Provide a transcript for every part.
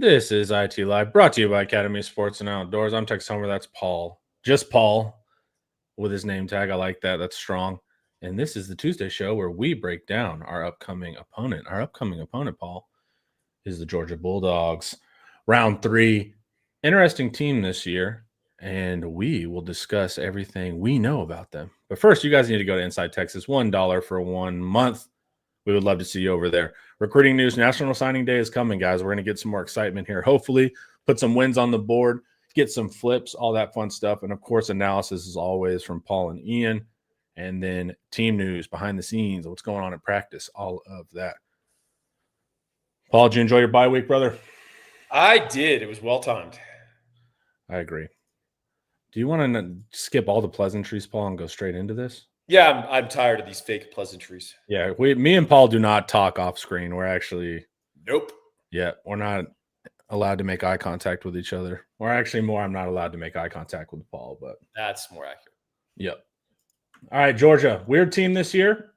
This is IT Live, brought to you by Academy Sports and Outdoors. I'm Tex Homer. That's Paul. Just Paul with his name tag. I like that. That's strong. And this is the Tuesday show where we break down our upcoming opponent. Our upcoming opponent, Paul, is the Georgia Bulldogs. Round 3. Interesting team this year. And we will discuss everything we know about them. But first, you guys need to go to Inside Texas. $1 for 1 month. We would love to see you over there. Recruiting news, National Signing Day is coming, guys. We're going to get some more excitement here. Hopefully, put some wins on the board, get some flips, all that fun stuff. And, of course, analysis is always from Paul and Ian. And then team news, behind the scenes, what's going on in practice, all of that. Paul, did you enjoy your bye week, brother? I did. It was well-timed. I agree. Do you want to skip all the pleasantries, Paul, and go straight into this? Yeah, I'm tired of these fake pleasantries. Yeah, me and Paul do not talk off screen. We're actually Nope. Yeah, we're not allowed to make eye contact with each other. Or actually more, I'm not allowed to make eye contact with Paul, but that's more accurate. Yep. All right, Georgia. Weird team this year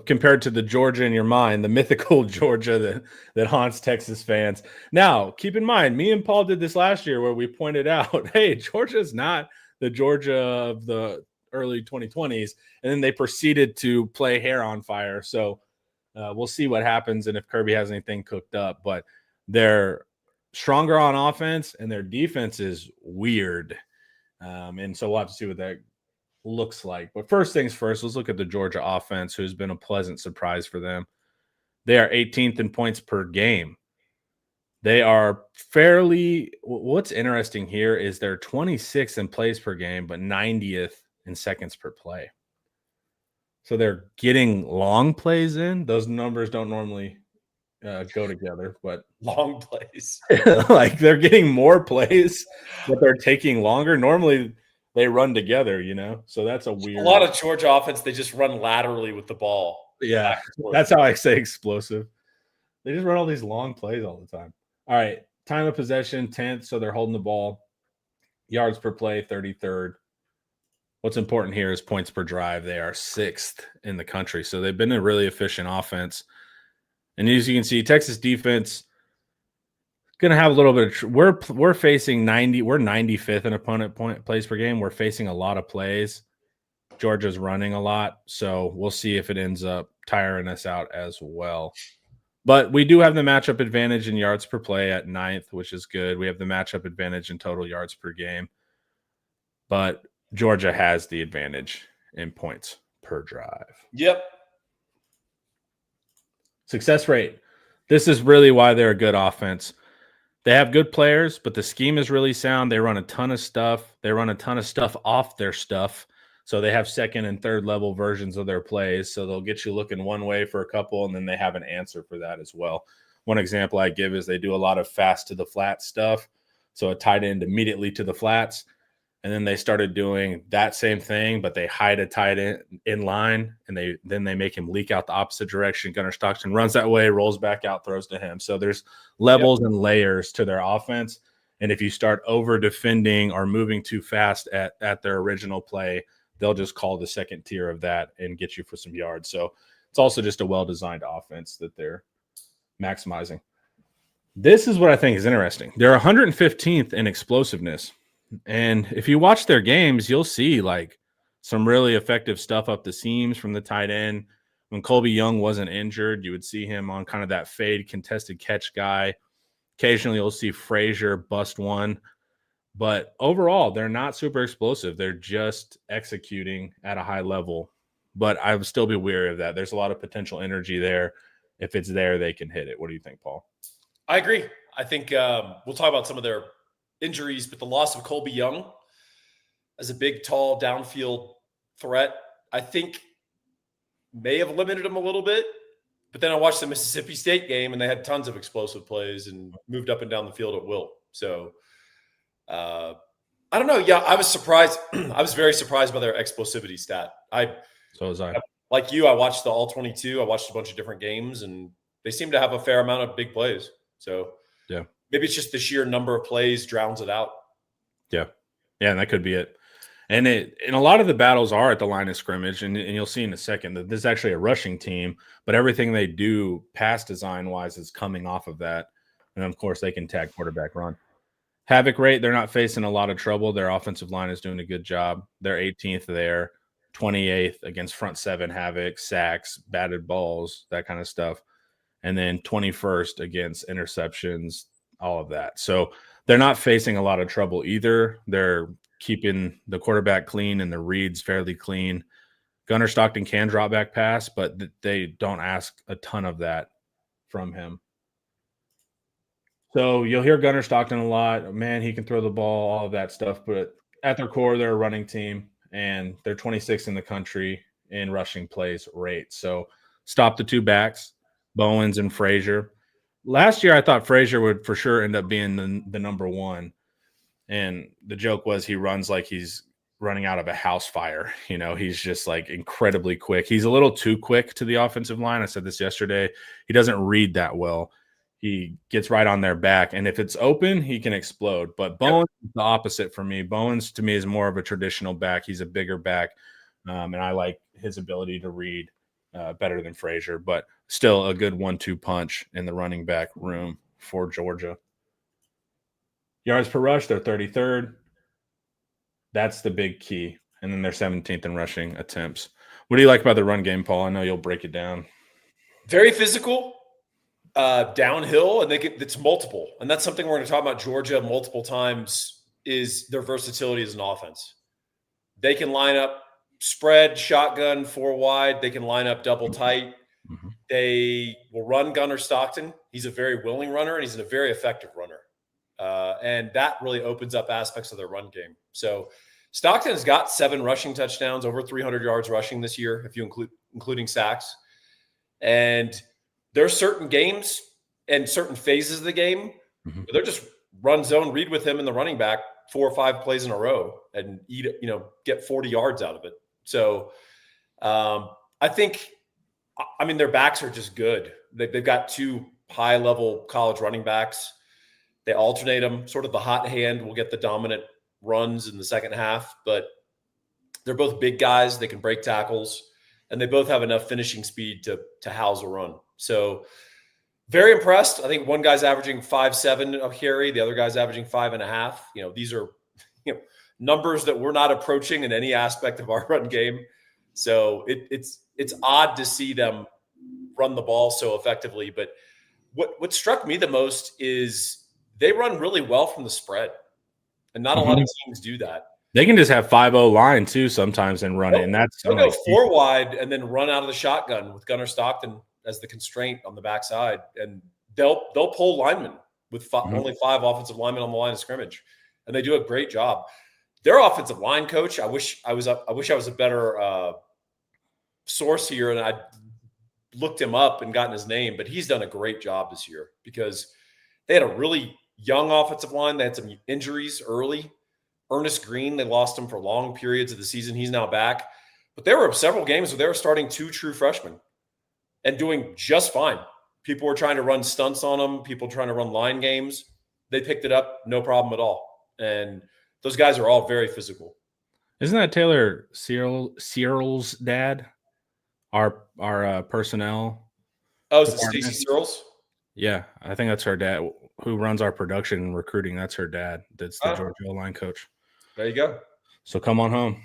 compared to the Georgia in your mind, the mythical Georgia that haunts Texas fans. Now, keep in mind, me and Paul did this last year where we pointed out, hey, Georgia's not the Georgia of the early 2020s, and then they proceeded to play hair on fire. So we'll see what happens and if Kirby has anything cooked up. But they're stronger on offense, and their defense is weird. And so we'll have to see what that looks like. But first things first, let's look at the Georgia offense, who's been a pleasant surprise for them. They are 18th in points per game. They are fairly – what's interesting here is they're 26th in plays per game, but 90th in seconds per play. So they're getting long plays in. Those numbers don't normally go together, but long plays. Like they're getting more plays, but they're taking longer. Normally they run together, so that's a weird. A lot of Georgia offense, they just run laterally with the ball. Yeah, that's how I say explosive. They just run all these long plays all the time. All right, time of possession, 10th, so they're holding the ball. Yards per play, 33rd. What's important here is points per drive. They are 6th in the country, so they've been a really efficient offense. And as you can see, Texas defense going to have a little bit of we're facing 90. We're 95th in opponent plays per game. We're facing a lot of plays. Georgia's running a lot, so we'll see if it ends up tiring us out as well. But we do have the matchup advantage in yards per play at 9th, which is good. We have the matchup advantage in total yards per game. But Georgia has the advantage in points per drive. Yep. Success rate. This is really why they're a good offense. They have good players, but the scheme is really sound. They run a ton of stuff. They run a ton of stuff off their stuff. So they have second and third level versions of their plays. So they'll get you looking one way for a couple, and then they have an answer for that as well. One example I give is they do a lot of fast to the flat stuff. So a tight end immediately to the flats. And then they started doing that same thing, but they hide a tight end in line, and then they make him leak out the opposite direction. Gunnar Stockton runs that way, rolls back out, throws to him. So there's levels and layers to their offense. And if you start over defending or moving too fast at their original play, they'll just call the second tier of that and get you for some yards. So it's also just a well-designed offense that they're maximizing. This is what I think is interesting. They're 115th in explosiveness. And if you watch their games, you'll see like some really effective stuff up the seams from the tight end. When Colby Young wasn't injured, you would see him on kind of that fade contested catch guy. Occasionally you'll see Frazier bust one. But overall, they're not super explosive. They're just executing at a high level. But I would still be wary of that. There's a lot of potential energy there. If it's there, they can hit it. What do you think, Paul? I agree. I think we'll talk about some of their injuries, but the loss of Colby Young as a big, tall, downfield threat, I think may have limited him a little bit. But then I watched the Mississippi State game, and they had tons of explosive plays and moved up and down the field at will. So I don't know. Yeah, I was surprised. I was very surprised by their explosivity stat. So was I. Like you, I watched the All 22. I watched a bunch of different games, and they seem to have a fair amount of big plays. So yeah. Maybe it's just the sheer number of plays drowns it out. Yeah. Yeah, and that could be it. And a lot of the battles are at the line of scrimmage, and you'll see in a second that this is actually a rushing team, but everything they do pass design-wise is coming off of that. And of course, they can tag quarterback run. Havoc rate, they're not facing a lot of trouble. Their offensive line is doing a good job. They're 18th there, 28th against front seven havoc, sacks, batted balls, that kind of stuff. And then 21st against interceptions, all of that. So they're not facing a lot of trouble either. They're keeping the quarterback clean and the reads fairly clean. Gunnar Stockton can drop back pass, but they don't ask a ton of that from him. So you'll hear Gunnar Stockton a lot. Man, he can throw the ball, all of that stuff. But at their core, they're a running team, and they're 26th in the country in rushing plays rate. So stop the two backs, Bowens and Frazier. Last year, I thought Frazier would for sure end up being the number one. And the joke was he runs like he's running out of a house fire. You know, he's just like incredibly quick. He's a little too quick to the offensive line. I said this yesterday. He doesn't read that well. He gets right on their back, and if it's open, he can explode. But Bowens is the opposite for me. Bowens, to me, is more of a traditional back. He's a bigger back, and I like his ability to read better than Frazier, but still a good 1-2 punch in the running back room for Georgia. Yards per rush, they're 33rd. That's the big key. And then they're 17th in rushing attempts. What do you like about the run game, Paul? I know you'll break it down. Very physical. Downhill, and it's multiple. And that's something we're going to talk about Georgia multiple times is their versatility as an offense. They can line up spread, shotgun, 4 wide. They can line up double tight. Mm-hmm. They will run Gunnar Stockton. He's a very willing runner, and he's a very effective runner. And that really opens up aspects of their run game. So Stockton has got 7 rushing touchdowns, over 300 yards rushing this year, if you including sacks. And there's certain games and certain phases of the game mm-hmm. where they're just run zone read with him and the running back 4 or 5 plays in a row and get 40 yards out of it. So I think, their backs are just good. They've got 2 high-level college running backs. They alternate them. Sort of the hot hand will get the dominant runs in the second half, but they're both big guys. They can break tackles, and they both have enough finishing speed to house a run. So very impressed. I think one guy's averaging 5.7 a carry. The other guy's averaging 5.5. These are numbers that we're not approaching in any aspect of our run game. So it's odd to see them run the ball so effectively. But what struck me the most is they run really well from the spread. And not a lot of teams do that. They can just have 5-0 line too sometimes and run it. And they'll go 4 wide and then run out of the shotgun with Gunnar Stockton as the constraint on the backside, and they'll pull linemen with only 5 offensive linemen on the line of scrimmage, and they do a great job. Their offensive line coach, I wish I was a better source here, and I looked him up and gotten his name, but he's done a great job this year because they had a really young offensive line. They had some injuries early. Ernest Green, they lost him for long periods of the season. He's now back, but there were several games where they were starting 2 true freshmen and doing just fine. People were trying to run stunts on them. People trying to run line games. They picked it up, no problem at all. And those guys are all very physical. Isn't that Taylor Searles' dad? Our personnel. Oh, is it Stacey Searles? Yeah, I think that's her dad who runs our production and recruiting. That's her dad. That's the Georgia line coach. There you go. So come on home.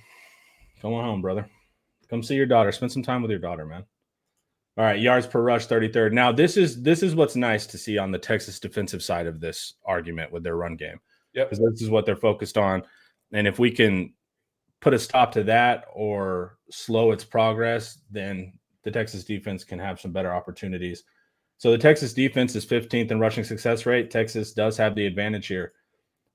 Come on home, brother. Come see your daughter. Spend some time with your daughter, man. All right, yards per rush, 33rd. Now, this is what's nice to see on the Texas defensive side of this argument with their run game. Yep. Because this is what they're focused on. And if we can put a stop to that or slow its progress, then the Texas defense can have some better opportunities. So the Texas defense is 15th in rushing success rate. Texas does have the advantage here.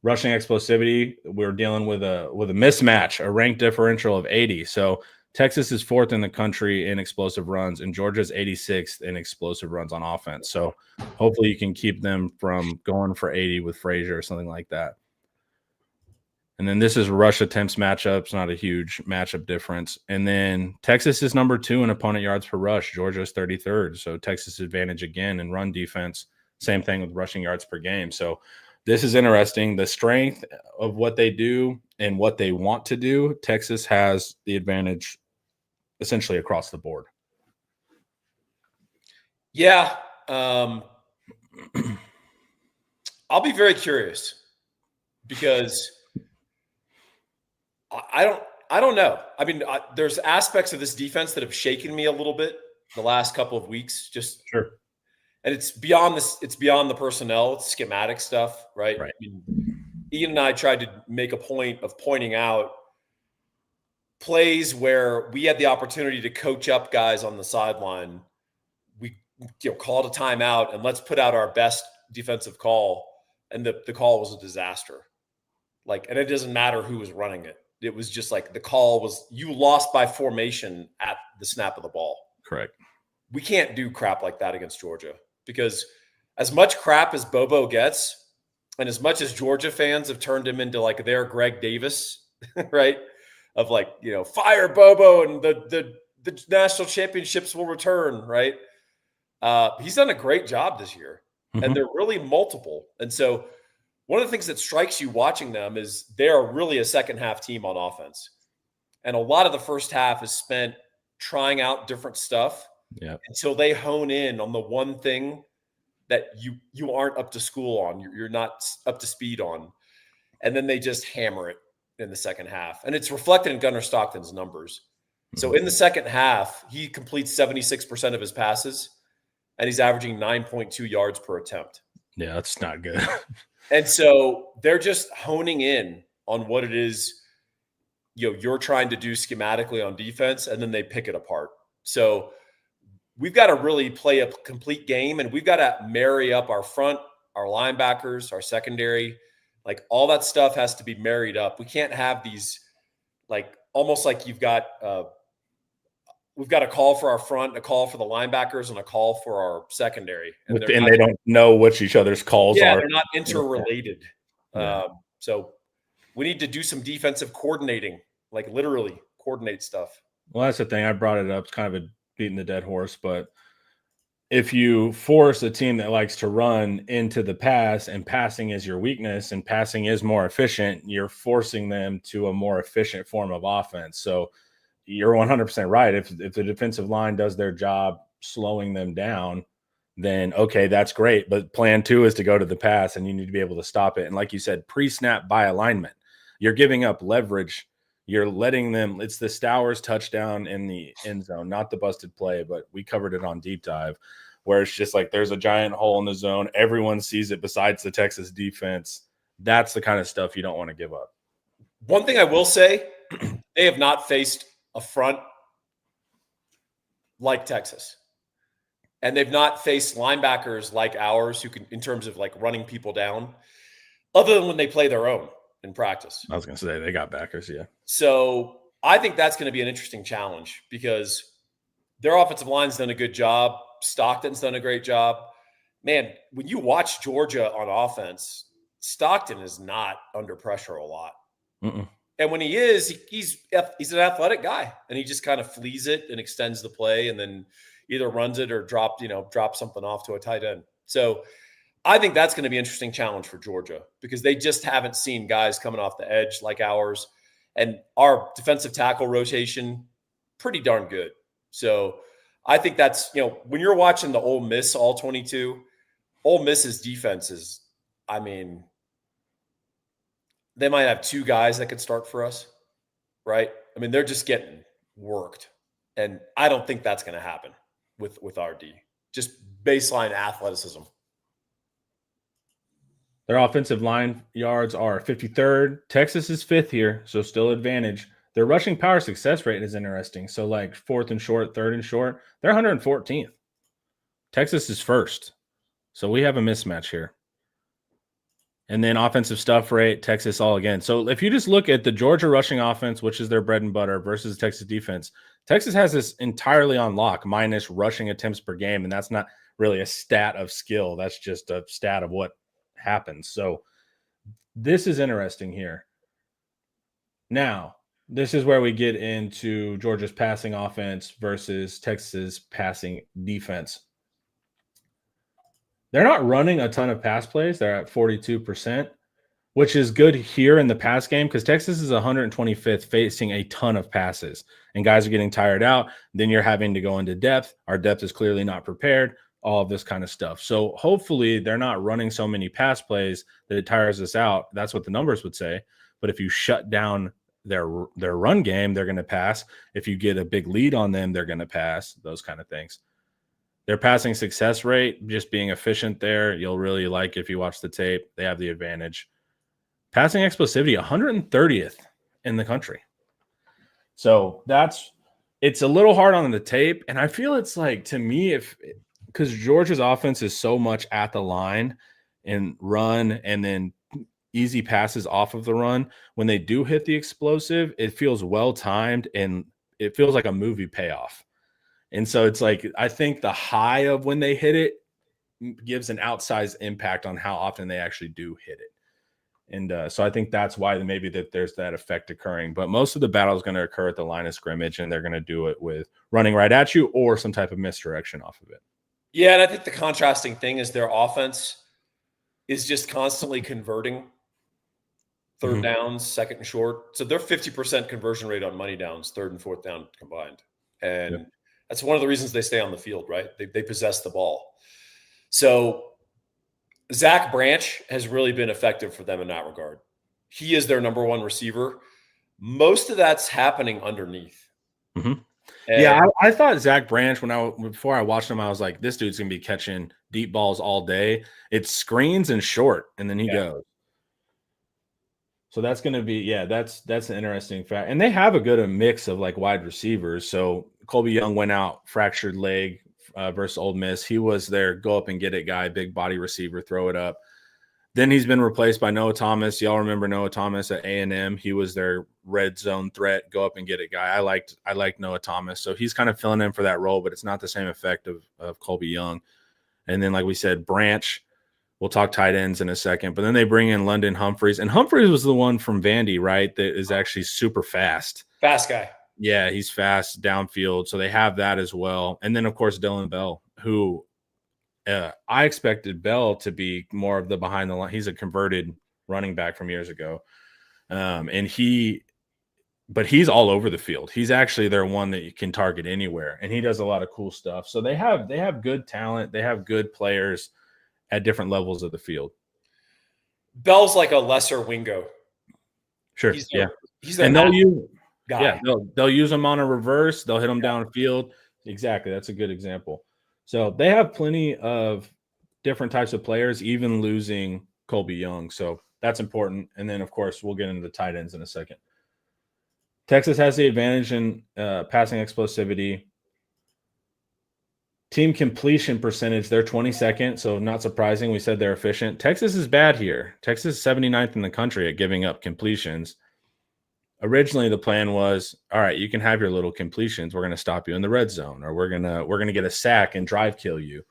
Rushing explosivity, we're dealing with a mismatch, a rank differential of 80. So Texas is 4th in the country in explosive runs, and Georgia's 86th in explosive runs on offense. So hopefully you can keep them from going for 80 with Frazier or something like that. And then this is rush attempts matchups, not a huge matchup difference. And then Texas is number 2 in opponent yards per rush. Georgia is 33rd. So Texas advantage again in run defense. Same thing with rushing yards per game. So this is interesting. The strength of what they do and what they want to do, Texas has the advantage essentially across the board. Yeah. I'll be very curious because I don't know. I mean, there's aspects of this defense that have shaken me a little bit the last couple of weeks. Just Sure. and it's beyond this. It's beyond the personnel. It's schematic stuff, right? Right. I mean, Ian and I tried to make a point of pointing out plays where we had the opportunity to coach up guys on the sideline. We called a timeout and let's put out our best defensive call, and the call was a disaster. And it doesn't matter who was running it. It was just like the call was you lost by formation at the snap of the ball. Correct. We can't do crap like that against Georgia because as much crap as Bobo gets, and as much as Georgia fans have turned him into like their Greg Davis, right? Of fire Bobo and the national championships will return, right? He's done a great job this year, and they're really multiple. And so one of the things that strikes you watching them is they're really a second half team on offense. And a lot of the first half is spent trying out different stuff until they hone in on the one thing that you aren't up to school on, you're not up to speed on. And then they just hammer it in the second half. And it's reflected in Gunnar Stockton's numbers. So in the second half, he completes 76% of his passes, and he's averaging 9.2 yards per attempt. Yeah, that's not good. And so they're just honing in on what it is, you're trying to do schematically on defense, and then they pick it apart. So we've got to really play a complete game, and we've got to marry up our front, our linebackers, our secondary. All that stuff has to be married up. We can't have these almost like you've got we've got a call for our front, a call for the linebackers, and a call for our secondary. And they don't know what each other's calls are. They're not interrelated. Yeah. So we need to do some defensive coordinating, literally coordinate stuff. Well, that's the thing. I brought it up. It's kind of beating the dead horse, but if you force a team that likes to run into the pass, and passing is your weakness and passing is more efficient, you're forcing them to a more efficient form of offense. So you're 100% right. If the defensive line does their job slowing them down, then okay, that's great. But plan 2 is to go to the pass, and you need to be able to stop it. And like you said, pre-snap by alignment. You're giving up leverage. You're letting them – it's the Stowers touchdown in the end zone, not the busted play, but we covered it on Deep Dive, where it's just like there's a giant hole in the zone. Everyone sees it besides the Texas defense. That's the kind of stuff you don't want to give up. One thing I will say, they have not faced a front like Texas. And they've not faced linebackers like ours who can – in terms of running people down, other than when they play their own in practice. I was going to say they got backers, yeah. So I think that's going to be an interesting challenge because their offensive line's done a good job. Stockton's done a great job. Man, when you watch Georgia on offense, Stockton is not under pressure a lot. And when he is, he's an athletic guy, and he just kind of flees it and extends the play and then either runs it or drop something off to a tight end. So I think that's going to be an interesting challenge for Georgia because they just haven't seen guys coming off the edge like ours. And our defensive tackle rotation, pretty darn good. So I think that's, when you're watching the Ole Miss all 22, Ole Miss's defense is, I mean, they might have 2 guys that could start for us, right? I mean, they're just getting worked. And I don't think that's going to happen with our D. Just baseline athleticism. Their offensive line yards are 53rd. Texas is 5th here, so still advantage. Their rushing power success rate is interesting. So 4th and short, 3rd and short, they're 114th. Texas is 1st. So we have a mismatch here. And then offensive stuff rate, Texas all again. So if you just look at the Georgia rushing offense, which is their bread and butter, versus Texas defense, Texas has this entirely on lock, minus rushing attempts per game. And that's not really a stat of skill. That's just a stat of what happens. So this is interesting here. Now, this is where we get into Georgia's passing offense versus Texas's passing defense. They're not running a ton of pass plays. They're at 42%, which is good here in the pass game because Texas is 125th facing a ton of passes, and guys are getting tired out. Then you're having to go into depth. Our depth is clearly not prepared. all of this kind of stuff. So hopefully they're not running so many pass plays that it tires us out. That's what the numbers would say. But if you shut down their run game, they're going to pass. If you get a big lead on them, they're going to pass, those kind of things. Their passing success rate, just being efficient there, you'll really like if you watch the tape. They have the advantage. Passing explosivity, 130th in the country. So it's a little hard on the tape. And I feel it's like, to me, because Georgia's offense is so much at the line and run and then easy passes off of the run, when they do hit the explosive, it feels well timed and it feels like a movie payoff. And so it's like, I think the high of when they hit it gives an outsized impact on how often they actually do hit it. And so I think that's why maybe that there's that effect occurring. But most of the battle is going to occur at the line of scrimmage, and they're going to do it with running right at you or some type of misdirection off of it. Yeah, and I think the contrasting thing is their offense is just constantly converting third downs, second and short. So they're 50% conversion rate on money downs, third and fourth down combined. And that's one of the reasons they stay on the field, right? They possess the ball. So Zach Branch has really been effective for them in that regard. He is their number one receiver. Most of that's happening underneath. Yeah, I thought Zach Branch, before I watched him, I was like, this dude's gonna be catching deep balls all day. It's screens and short, and then he goes. So that's going to be, that's an interesting fact. And they have a good mix of like wide receivers. So Colby Young went out, fractured leg versus Ole Miss. He was their go up and get it guy, big body receiver, throw it up. Then he's been replaced by Noah Thomas. Y'all remember Noah Thomas at A&M? He was their red zone threat, go up and get it guy. I liked Noah Thomas. So he's kind of filling in for that role, but it's not the same effect of Colby Young. And then, like we said, Branch. We'll talk tight ends in a second, but then they bring in London Humphreys, and Humphreys was the one from Vandy, right? That is actually super fast. Fast guy. Yeah, he's fast downfield. So they have that as well. And then, of course, Dylan Bell, who I expected Bell to be more of the behind the line. He's a converted running back from years ago. But he's all over the field. He's actually their one that you can target anywhere, and he does a lot of cool stuff. So they have good talent. They have good players at different levels of the field. Bell's like a lesser Wingo. Sure. He's and they'll use guy. Yeah, they'll use him on a reverse. They'll hit him downfield. Exactly. That's a good example. So they have plenty of different types of players, even losing Colby Young. So that's important. And then, of course, we'll get into the tight ends in a second. Texas has the advantage in passing explosivity. Team completion percentage, they're 22nd, so not surprising. We said they're efficient. Texas is bad here. Texas is 79th in the country at giving up completions. Originally, the plan was, all right, you can have your little completions. We're going to stop you in the red zone, or we're gonna get a sack and drive kill you.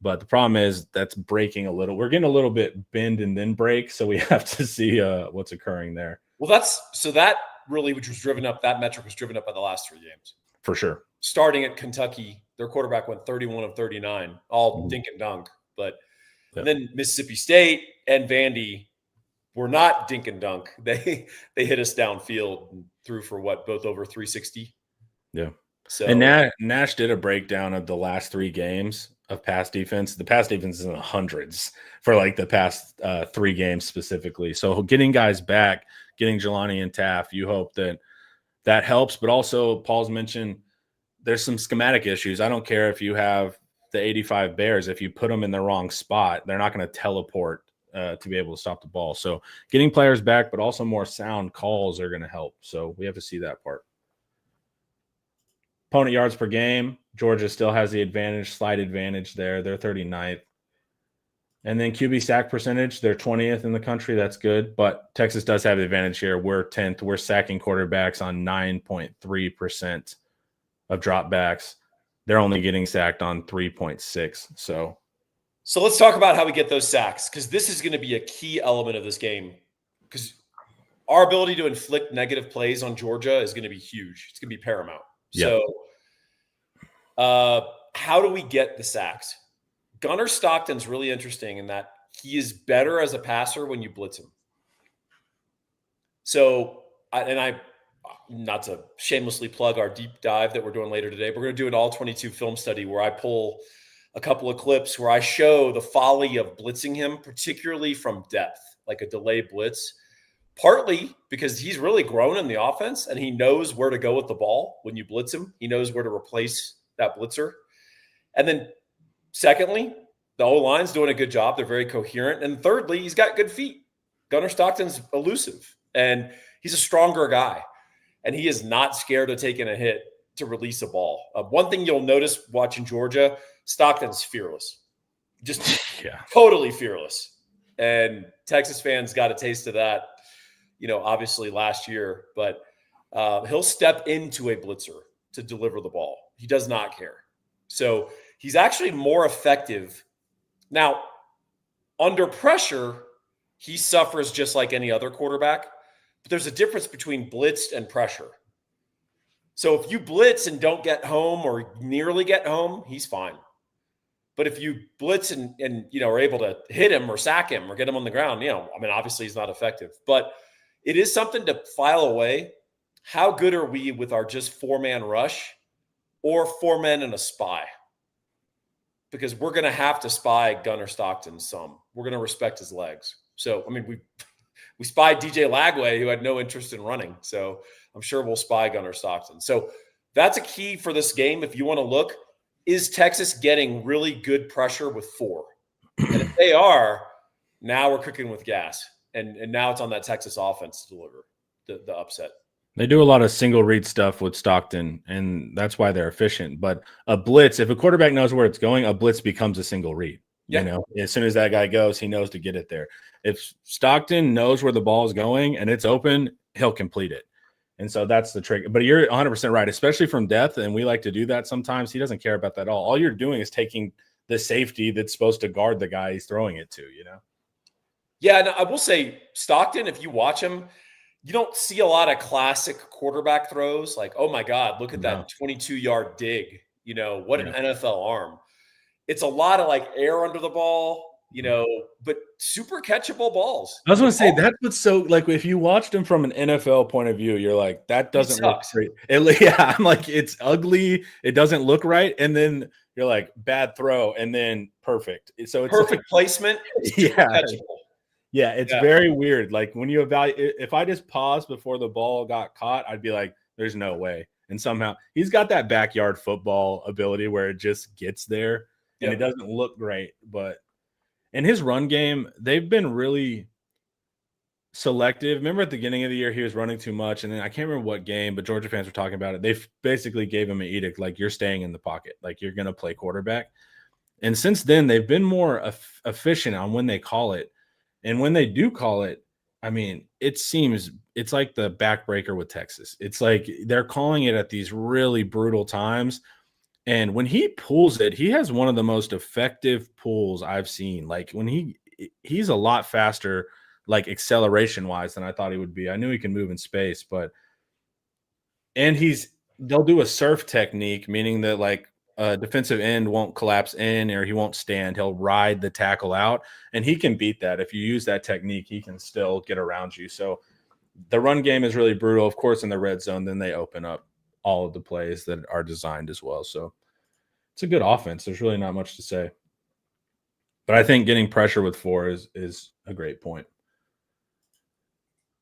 But the problem is that's breaking a little. We're getting a little bit bend and then break, so we have to see what's occurring there. Well, that really, which was driven up, that metric was driven up by the last 3 games. For sure. Starting at Kentucky, their quarterback went 31 of 39, all dink and dunk. But then Mississippi State and Vandy were not dink and dunk. They hit us downfield and threw for both over 360. Yeah. So and Nash did a breakdown of the last 3 games of pass defense. The pass defense is in the hundreds for like the past 3 games specifically. So getting guys back, getting Jelani and Taft, you hope that helps. But also, Paul's mentioned there's some schematic issues. I don't care if you have the 85 Bears. If you put them in the wrong spot, they're not going to teleport to be able to stop the ball. So getting players back, but also more sound calls are going to help. So we have to see that part. Opponent yards per game. Georgia still has the advantage, slight advantage there. They're 39th. And then QB sack percentage, they're 20th in the country. That's good. But Texas does have the advantage here. We're 10th. We're sacking quarterbacks on 9.3% of dropbacks. They're only getting sacked on 3.6. So let's talk about how we get those sacks, because this is going to be a key element of this game, because our ability to inflict negative plays on Georgia is going to be huge. It's going to be paramount. Yep. So how do we get the sacks? Gunnar Stockton's really interesting in that he is better as a passer when you blitz him. So, not to shamelessly plug our deep dive that we're doing later today, but we're going to do an all 22 film study where I pull a couple of clips where I show the folly of blitzing him, particularly from depth, like a delay blitz, partly because he's really grown in the offense and he knows where to go with the ball when you blitz him. He knows where to replace that blitzer. And then secondly, the O-line's doing a good job. They're very coherent. And thirdly, he's got good feet. Gunnar Stockton's elusive and he's a stronger guy. And he is not scared of taking a hit to release a ball. One thing you'll notice watching Georgia, Stockton's fearless. Just totally fearless. And Texas fans got a taste of that, obviously last year. But he'll step into a blitzer to deliver the ball. He does not care. So he's actually more effective. Now, under pressure, he suffers just like any other quarterback. But there's a difference between blitzed and pressure. So if you blitz and don't get home or nearly get home, he's fine. But if you blitz and are able to hit him or sack him or get him on the ground, obviously he's not effective. But it is something to file away. How good are we with our just 4-man rush or 4 men and a spy? Because we're going to have to spy Gunnar Stockton some. We're going to respect his legs. So, we spied DJ Lagway, who had no interest in running. So I'm sure we'll spy Gunnar Stockton. So that's a key for this game. If you want to look, is Texas getting really good pressure with 4? And if they are, now we're cooking with gas. And now it's on that Texas offense to deliver the upset. They do a lot of single read stuff with Stockton, and that's why they're efficient. But a blitz, if a quarterback knows where it's going, a blitz becomes a single read. Yeah. As soon as that guy goes, he knows to get it there. If Stockton knows where the ball is going and it's open, he'll complete it. And so that's the trick. But you're 100% right, especially from depth, and we like to do that sometimes. He doesn't care about that at all. All you're doing is taking the safety that's supposed to guard the guy he's throwing it to, Yeah, and I will say Stockton, if you watch him, you don't see a lot of classic quarterback throws like, oh, my God, look at that 22-yard dig. What an NFL arm. It's a lot of like air under the ball, but super catchable balls. I was going to say, that's what's so, like, if you watched him from an NFL point of view, you're like, that doesn't look great. I'm like, it's ugly. It doesn't look right. And then you're like, bad throw. And then perfect. So it's perfect placement. Catchable. Yeah, it's very weird. Like when you evaluate, if I just paused before the ball got caught, I'd be like, there's no way. And somehow he's got that backyard football ability where it just gets there and it doesn't look great. But in his run game, they've been really selective. Remember at the beginning of the year, he was running too much. And then I can't remember what game, but Georgia fans were talking about it. They basically gave him an edict, like you're staying in the pocket, like you're going to play quarterback. And since then, they've been more efficient on when they call it. And when they do call it, it seems it's like the backbreaker with Texas. It's like they're calling it at these really brutal times. And when he pulls it, he has one of the most effective pulls I've seen. Like when he's a lot faster, like acceleration wise, than I thought he would be. I knew he can move in space, and they'll do a surf technique, meaning that like a defensive end won't collapse in or he won't stand. He'll ride the tackle out, and he can beat that. If you use that technique, he can still get around you. So the run game is really brutal. Of course, in the red zone, then they open up all of the plays that are designed as well. So it's a good offense. There's really not much to say. But I think getting pressure with 4 is a great point.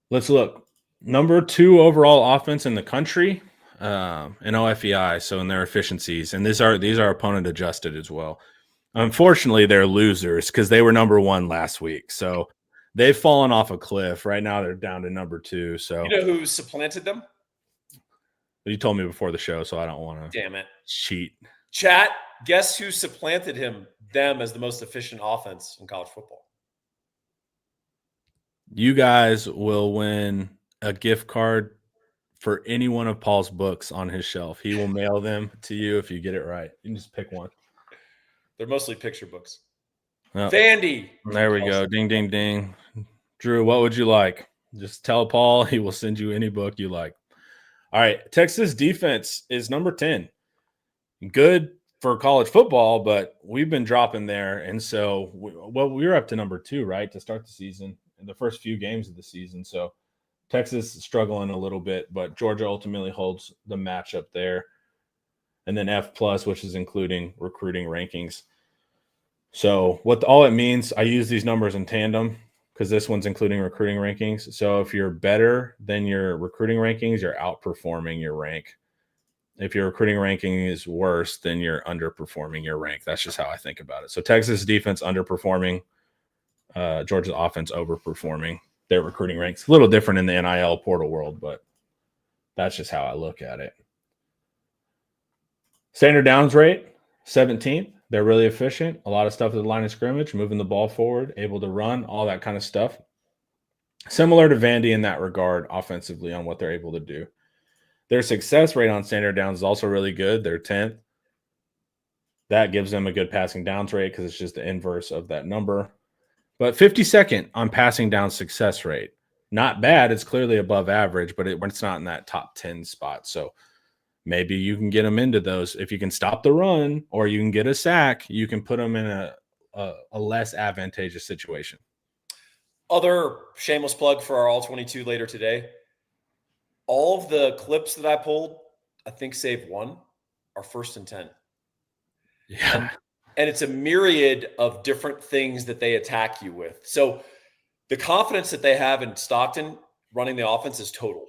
Let's look. Number 2 overall offense in the country. In OFEI, so in their efficiencies, and these are opponent adjusted as well. Unfortunately, they're losers because they were number 1 last week, so they've fallen off a cliff. Right now, they're down to number 2. So you know who supplanted them? You told me before the show, so I don't want to. Damn it! Cheat. Chat. Guess who supplanted them as the most efficient offense in college football? You guys will win a gift card for any one of Paul's books on his shelf. He will mail them to you if you get it right. You can just pick one. They're mostly picture books. Oh, Vandy. There we go. Ding, ding, ding. Drew, what would you like? Just tell Paul. He will send you any book you like. All right. Texas defense is number 10. Good for college football, but we've been dropping there. And so, we were up to number 2, right, to start the season in the first few games of the season. So Texas is struggling a little bit, but Georgia ultimately holds the matchup there. And then F+, which is including recruiting rankings. So what all it means, I use these numbers in tandem because this one's including recruiting rankings. So if you're better than your recruiting rankings, you're outperforming your rank. If your recruiting ranking is worse, then you're underperforming your rank. That's just how I think about it. So Texas defense underperforming, Georgia's offense overperforming their recruiting ranks. A little different in the NIL portal world, but that's just how I look at it. Standard downs rate, 17th. They're really efficient. A lot of stuff at the line of scrimmage, moving the ball forward, able to run, all that kind of stuff. Similar to Vandy in that regard, offensively, on what they're able to do. Their success rate on standard downs is also really good. They're 10th. That gives them a good passing downs rate because it's just the inverse of that number. But 52nd on passing down success rate. Not bad. It's clearly above average, but it's not in that top 10 spot. So maybe you can get them into those. If you can stop the run or you can get a sack, you can put them in a less advantageous situation. Other shameless plug for our All-22 later today. All of the clips that I pulled, I think save one, are 1st and 10. Yeah. And it's a myriad of different things that they attack you with. So the confidence that they have in Stockton running the offense is total.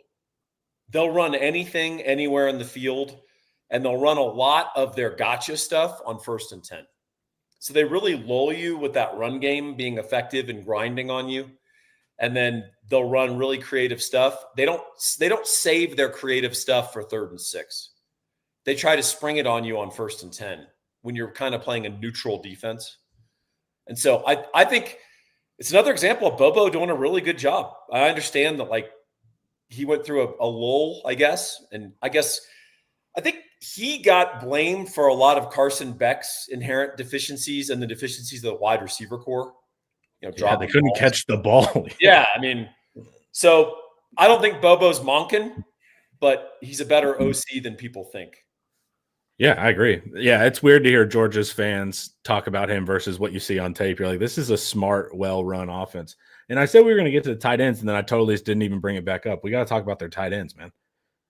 They'll run anything, anywhere in the field, and they'll run a lot of their gotcha stuff on 1st and 10. So they really lull you with that run game being effective and grinding on you. And then they'll run really creative stuff. They don't save their creative stuff for 3rd and 6. They try to spring it on you on 1st and 10 when you're kind of playing a neutral defense. And so I think it's another example of Bobo doing a really good job. I understand that, like, he went through a lull, I guess. And I think he got blamed for a lot of Carson Beck's inherent deficiencies and the deficiencies of the wide receiver core. They couldn't balls. catch the ball. Yeah, I mean, so I don't think Bobo's monking, but he's a better OC than people think. Yeah, I agree. Yeah, it's weird to hear Georgia's fans talk about him versus what you see on tape. You're like, this is a smart, well-run offense. And I said we were going to get to the tight ends, and then I totally just didn't even bring it back up. We got to talk about their tight ends, man.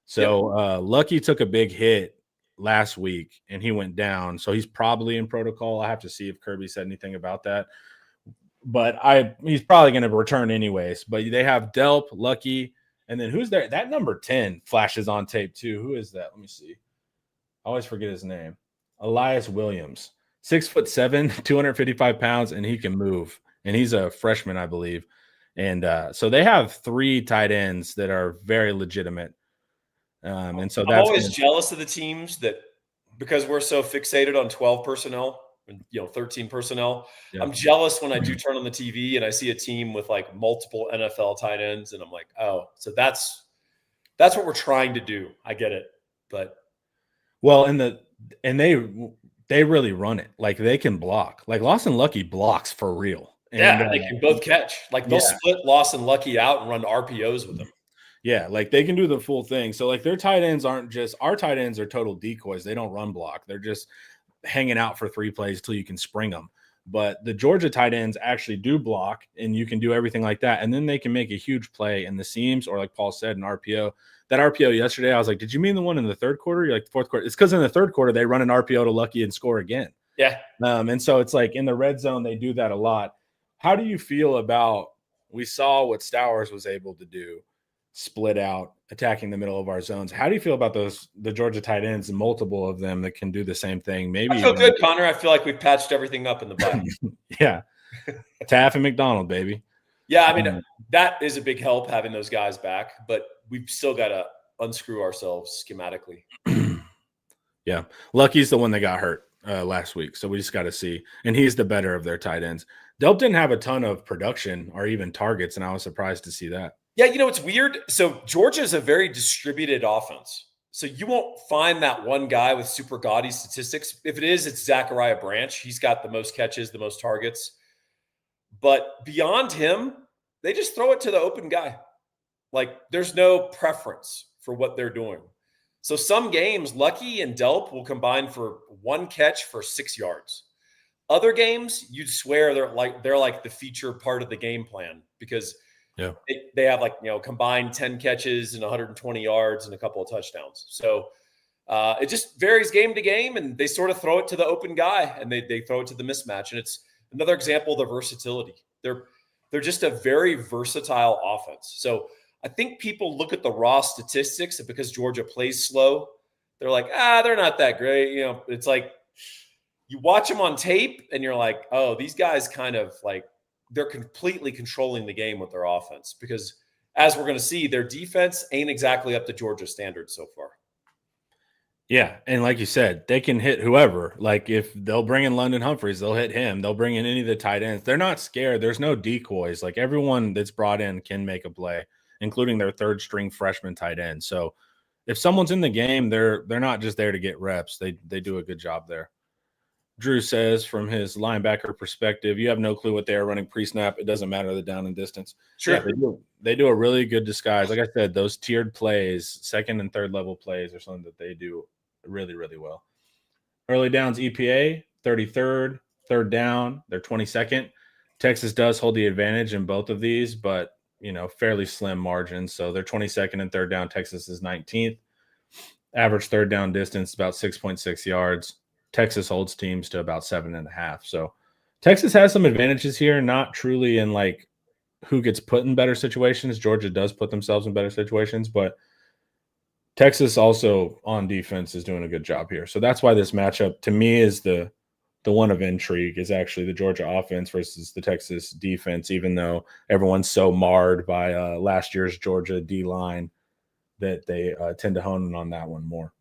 So Lucky took a big hit last week, and he went down. So he's probably in protocol. I have to see if Kirby said anything about that. But he's probably going to return anyways. But they have Delp, Lucky, and then who's there? That number 10 flashes on tape too. Who is that? Let me see. I always forget his name. Elias Williams, 6'7", 255 pounds, and he can move. And he's a freshman, I believe. And so they have 3 tight ends that are very legitimate. And so I'm always jealous of the teams that, because we're so fixated on 12 personnel and 13 personnel. Yeah. I'm jealous when I do turn on the TV and I see a team with like multiple NFL tight ends, and I'm like, oh, so that's what we're trying to do. I get it, but they really run it. Like, they can block. Like, Lawson Lucky blocks for real. And they can both catch. Like, they'll split Lawson Lucky out and run RPOs with them. Yeah, like, they can do the full thing. So, like, their tight ends aren't just – our tight ends are total decoys. They don't run block. They're just hanging out for 3 plays till you can spring them. But the Georgia tight ends actually do block, and you can do everything like that. And then they can make a huge play in the seams, or like Paul said, an RPO. That RPO yesterday, I was like, did you mean the one in the 3rd quarter? You're like, the 4th quarter. It's because in the 3rd quarter, they run an RPO to Lucky and score again. Yeah. And so it's like in the red zone, they do that a lot. How do you feel about – we saw what Stowers was able to do, split out, attacking the middle of our zones. How do you feel about the Georgia tight ends, and multiple of them that can do the same thing? Maybe I feel good, Connor. I feel like we've patched everything up in the back. Yeah. Taff and McDonald, baby. Yeah, I mean, that is a big help having those guys back, but we've still got to unscrew ourselves schematically. Yeah. Lucky's the one that got hurt last week, so we just got to see. And he's the better of their tight ends. Delp didn't have a ton of production or even targets, and I was surprised to see that. Yeah, it's weird. So Georgia is a very distributed offense. So you won't find that one guy with super gaudy statistics. If it is, it's Zachariah Branch. He's got the most catches, the most targets. But beyond him, they just throw it to the open guy. Like, there's no preference for what they're doing. So some games, Lucky and Delp will combine for 1 catch for 6 yards. Other games, you'd swear they're like the feature part of the game plan, because they have combined 10 catches and 120 yards and a couple of touchdowns. So It just varies game to game, and they sort of throw it to the open guy, and they throw it to the mismatch. And it's another example of the versatility. They're just a very versatile offense. So I think people look at the raw statistics, and because Georgia plays slow, they're like, they're not that great. It's like you watch them on tape, and you're like, oh, these guys kind of like they're completely controlling the game with their offense, because as we're going to see, their defense ain't exactly up to Georgia standards so far. Yeah, and like you said, they can hit whoever. Like if they'll bring in London Humphreys, they'll hit him. They'll bring in any of the tight ends. They're not scared. There's no decoys. Like everyone that's brought in can make a play, including their third string freshman tight end. So if someone's in the game, they're not just there to get reps. They do a good job there. Drew says from his linebacker perspective, you have no clue what they are running pre-snap. It doesn't matter the down and distance. Sure. Yeah, they do a really good disguise. Like I said, those tiered plays, second and third level plays are something that they do really, really well. Early downs EPA, 33rd, third down, they're 22nd. Texas does hold the advantage in both of these, but fairly slim margins. So they're 22nd and third down. Texas is 19th. Average third down distance about 6.6 yards. Texas holds teams to about 7.5. So Texas has some advantages here, not truly in like who gets put in better situations. Georgia does put themselves in better situations, but Texas also on defense is doing a good job here. So that's why this matchup to me is the one of intrigue, is actually the Georgia offense versus the Texas defense, even though everyone's so marred by last year's Georgia D-line that they tend to hone in on that one more.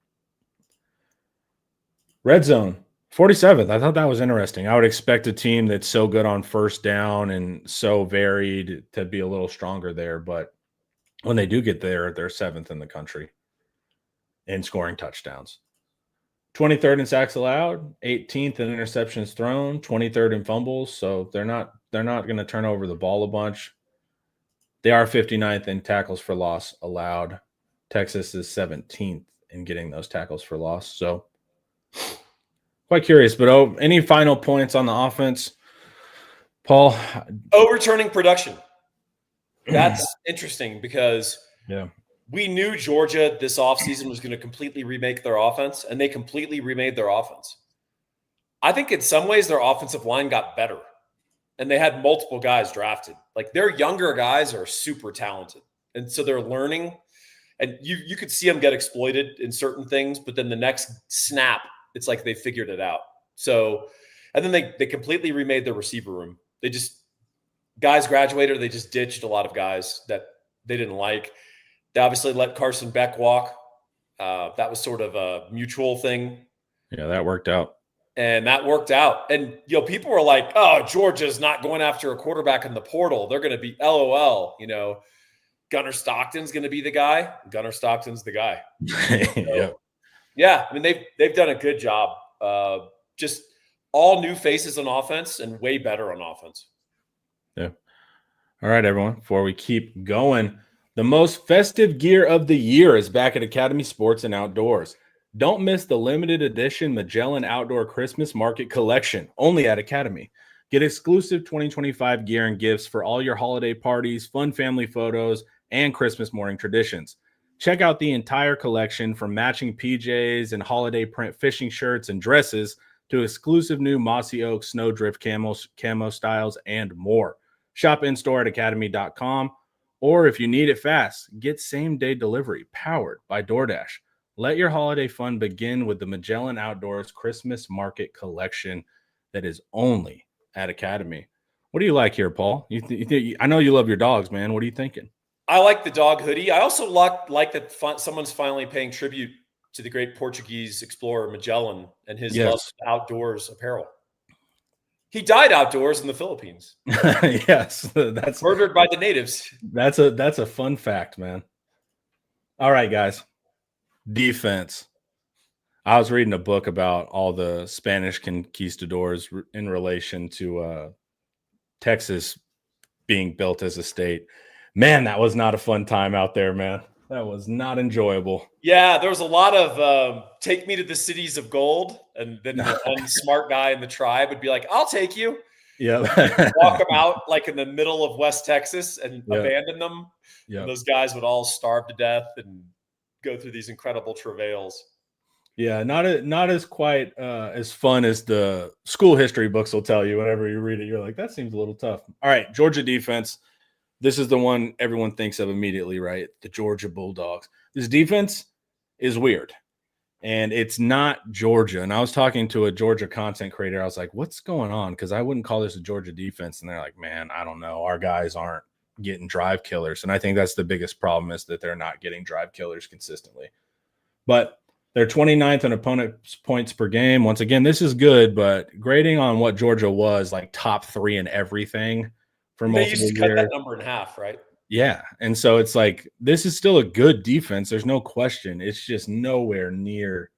Red zone, 47th. I thought that was interesting. I would expect a team that's so good on first down and so varied to be a little stronger there. But when they do get there, they're 7th in the country in scoring touchdowns. 23rd in sacks allowed, 18th in interceptions thrown, 23rd in fumbles. So they're not going to turn over the ball a bunch. They are 59th in tackles for loss allowed. Texas is 17th in getting those tackles for loss. So quite curious, but any final points on the offense, Paul? Overturning production. That's interesting because we knew Georgia this offseason was going to completely remake their offense, and they completely remade their offense. I think in some ways their offensive line got better, and they had multiple guys drafted. Like their younger guys are super talented, and so they're learning, and you could see them get exploited in certain things, but then the next snap, it's like they figured it out. So, and then they completely remade their receiver room. Guys graduated, or they just ditched a lot of guys that they didn't like. They obviously let Carson Beck walk. That was sort of a mutual thing. Yeah, that worked out. And people were like, oh, Georgia's not going after a quarterback in the portal. They're going to be LOL. Gunnar Stockton's going to be the guy. Gunnar Stockton's the guy. So, yeah, I mean, they've done a good job. Just all new faces on offense and way better on offense. Yeah. All right, everyone. Before we keep going, the most festive gear of the year is back at Academy Sports and Outdoors. Don't miss the limited edition Magellan Outdoor Christmas Market Collection, only at Academy. Get exclusive 2025 gear and gifts for all your holiday parties, fun family photos, and Christmas morning traditions. Check out the entire collection from matching PJs and holiday print fishing shirts and dresses to exclusive new Mossy Oak Snowdrift camo styles and more. Shop in-store at academy.com, or if you need it fast, get same-day delivery powered by DoorDash. Let your holiday fun begin with the Magellan Outdoors Christmas Market Collection that is only at Academy. What do you like here, Paul? I know you love your dogs, man. What are you thinking? I like the dog hoodie. I also like that someone's finally paying tribute to the great Portuguese explorer Magellan and his love of outdoors apparel. He died outdoors in the Philippines. Yes, that's murdered by the natives. That's a fun fact, man. All right, guys. Defense. I was reading a book about all the Spanish conquistadors in relation to Texas being built as a state. Man, that was not a fun time out there, man. That was not enjoyable. Yeah, there was a lot of take me to the cities of gold. And then the one smart guy in the tribe would be like, I'll take you. Yeah. Walk them out like in the middle of West Texas and abandon them. Yeah. Those guys would all starve to death and go through these incredible travails. Yeah, not as quite as fun as the school history books will tell you. Whenever you read it, you're like, that seems a little tough. All right, Georgia defense. This is the one everyone thinks of immediately, right? The Georgia Bulldogs. This defense is weird, and it's not Georgia. And I was talking to a Georgia content creator. I was like, what's going on? Because I wouldn't call this a Georgia defense. And they're like, man, I don't know. Our guys aren't getting drive killers. And I think that's the biggest problem is that they're not getting drive killers consistently. But they're 29th in opponent's points per game. Once again, this is good, but grading on what Georgia was, like top 3 in everything for They used multiple to cut years. that number in half, right? Yeah. And so it's like this is still a good defense. There's no question. It's just nowhere near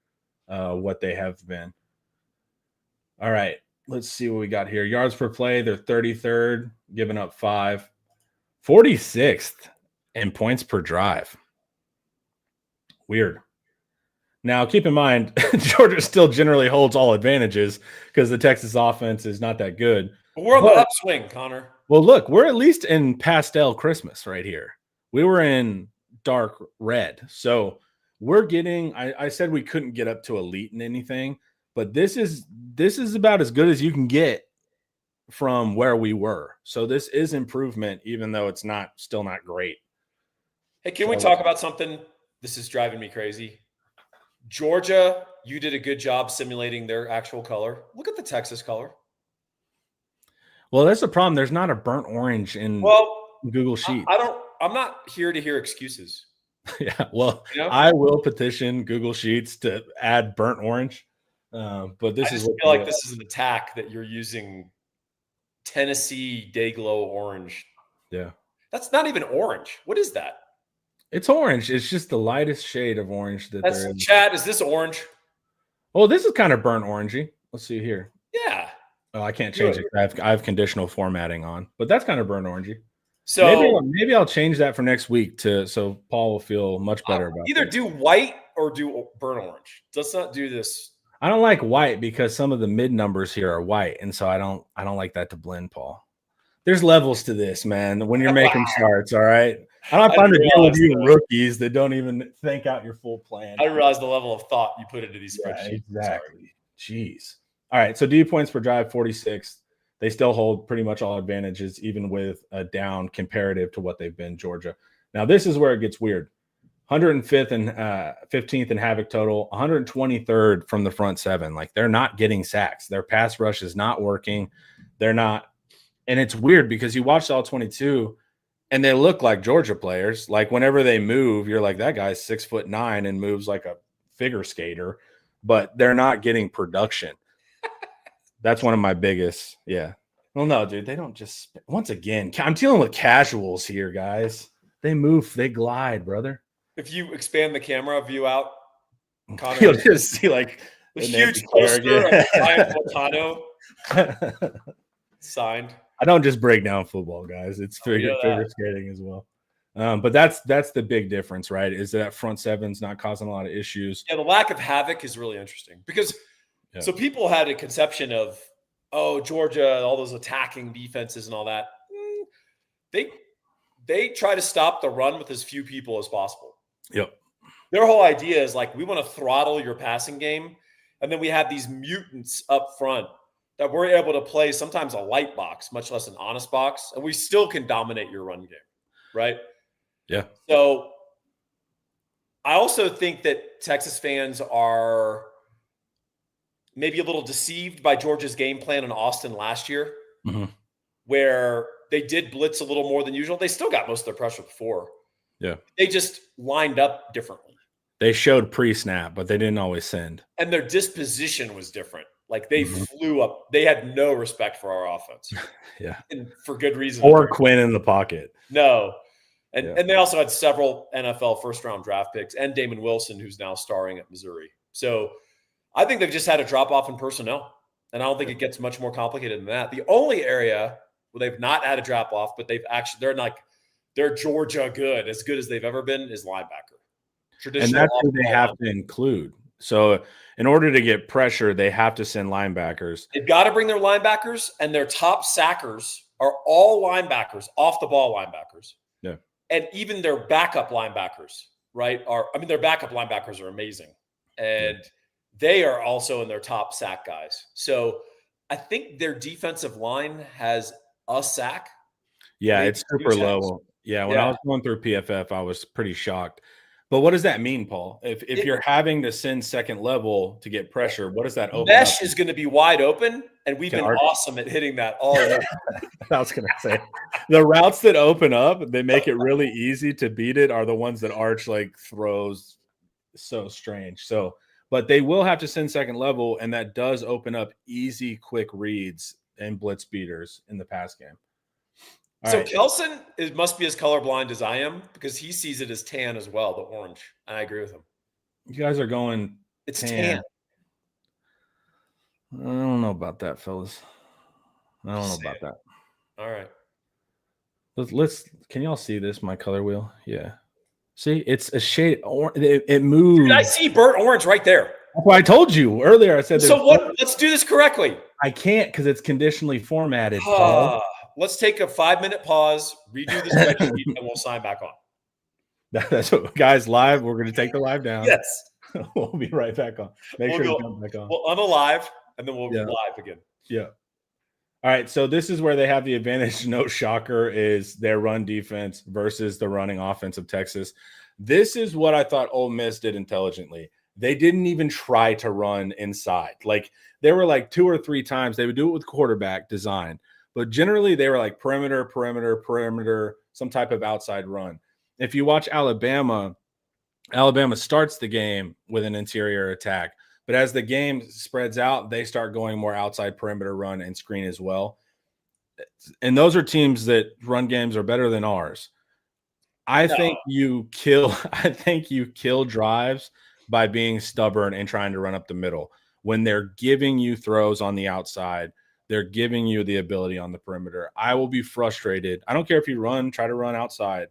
what they have been. All right. Let's see what we got here. Yards per play, they're 33rd, giving up 5. 46th in points per drive. Weird. Now, keep in mind, Georgia still generally holds all advantages because the Texas offense is not that good. But we're on the upswing, Connor. Well, look, we're at least in pastel Christmas right here. We were in dark red. So we're getting, I said we couldn't get up to elite in anything, but this is about as good as you can get from where we were. So this is improvement, even though it's still not great. Hey, can we talk about something? This is driving me crazy. Georgia, you did a good job simulating their actual color. Look at the Texas color. Well, that's the problem. There's not a burnt orange in Google Sheets. I'm not here to hear excuses. Yeah, well, you know? I will petition Google Sheets to add burnt orange. But this I just feel like this is an attack that you're using Tennessee Dayglow orange. Yeah. That's not even orange. What is that? It's orange. It's just the lightest shade of orange that there is. Chad, is this orange? Oh, this is kind of burnt orangey. Let's see here. Yeah. Oh, I can't change it. I have conditional formatting on, but that's kind of burnt orangey. So maybe I'll change that for next week so Paul will feel much better about it. Either do white or do burnt orange. Let's not do this. I don't like white because some of the mid numbers here are white, and so I don't like that to blend, Paul. There's levels to this, man. When you're making charts, all right. I don't have time to deal with you rookies that don't even think out your full plan. I realize the level of thought you put into these spreadsheets. Exactly. Jeez. All right. So D points per drive, 46. They still hold pretty much all advantages, even with a down comparative to what they've been, Georgia. Now, this is where it gets weird. 105th and 15th in havoc total, 123rd from the front seven. Like, they're not getting sacks. Their pass rush is not working. They're not. And it's weird because you watch all 22 and they look like Georgia players. Like, whenever they move, you're like, that guy's 6'9" and moves like a figure skater, but they're not getting production. That's one of my biggest. Yeah. Well, no, dude, they don't just, once again, I'm dealing with casuals here, guys. They move, they glide, brother. If you expand the camera view out, Connor, you'll just see like the huge poster of Ryan Fontano signed. I don't just break down football, guys. It's figure skating as well. But that's the big difference, right? Is that front seven's not causing a lot of issues. Yeah, the lack of havoc is really interesting because so people had a conception of, oh, Georgia, all those attacking defenses and all that. They try to stop the run with as few people as possible. Yep. Their whole idea is like, we want to throttle your passing game. And then we have these mutants up front that we're able to play sometimes a light box, much less an honest box. And we still can dominate your run game. Right. Yeah. So I also think that Texas fans are maybe a little deceived by Georgia's game plan in Austin last year, where they did blitz a little more than usual. They still got most of their pressure before. Yeah. They just lined up differently. They showed pre-snap, but they didn't always send. And their disposition was different. Like, they flew up. They had no respect for our offense. Yeah. And for good reason. Or Quinn in the pocket. No. And they also had several NFL first-round draft picks and Damon Wilson, who's now starring at Missouri. So I think they've just had a drop-off in personnel. And I don't think it gets much more complicated than that. The only area where they've not had a drop-off, but they're Georgia good as they've ever been, is linebacker. And that's who they have to include. So in order to get pressure, they have to send linebackers. They've got to bring their linebackers, and their top sackers are all linebackers, off-the-ball linebackers. Yeah. And even their backup linebackers, right, their backup linebackers are amazing. And they are also in their top sack guys. So I think their defensive line has a sack. Yeah, Maybe it's 2 super sacks. low. Yeah, when I Yeah. was going through PFF, I was pretty shocked. But what does that mean, Paul? If you're having to send second level to get pressure, what does that open up? Mesh is going to be wide open, and we've Can been Arch awesome at hitting that all year. I was gonna say the routes that open up, they make it really easy to beat it are the ones that Arch like throws so strange. So, but they will have to send second level, and that does open up easy, quick reads and blitz beaters in the pass game. All So right. Kelson must be as colorblind as I am because he sees it as tan as well, the orange. And I agree with him. You guys are going It's tan. tan. I don't know about that, fellas. I don't know Just about saying. that. All right. Let's can y'all see this? My color wheel? Yeah. See, it's a shade it moves. Dude, I see burnt orange right there. That's why I told you earlier. I said So what? Let's do this correctly. I can't because it's conditionally formatted, Paul. Let's take a 5-minute pause, redo the spreadsheet, and we'll sign back on. That's what, guys, live. We're going to take the live down. Yes. We'll be right back on. Make sure to jump back on. We'll unalive, and then we'll be live again. Yeah. All right. So this is where they have the advantage. No shocker is their run defense versus the running offense of Texas. This is what I thought Ole Miss did intelligently. They didn't even try to run inside. Like there were like 2 or 3 times they would do it with quarterback design, but generally they were like perimeter, perimeter, perimeter, some type of outside run. If you watch Alabama starts the game with an interior attack, but as the game spreads out, they start going more outside perimeter run and screen as well. And those are teams that run games are better than ours. I think you kill drives by being stubborn and trying to run up the middle. When they're giving you throws on the outside, they're giving you the ability on the perimeter. I will be frustrated. I don't care if you try to run outside,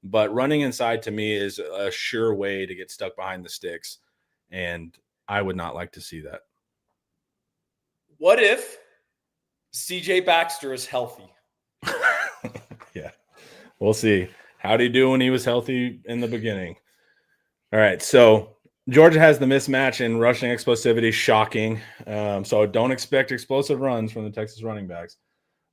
but running inside to me is a sure way to get stuck behind the sticks. And I would not like to see that. What if CJ Baxter is healthy? Yeah, we'll see. How'd he do when he was healthy in the beginning? All right, so Georgia has the mismatch in rushing explosivity, shocking. So don't expect explosive runs from the Texas running backs.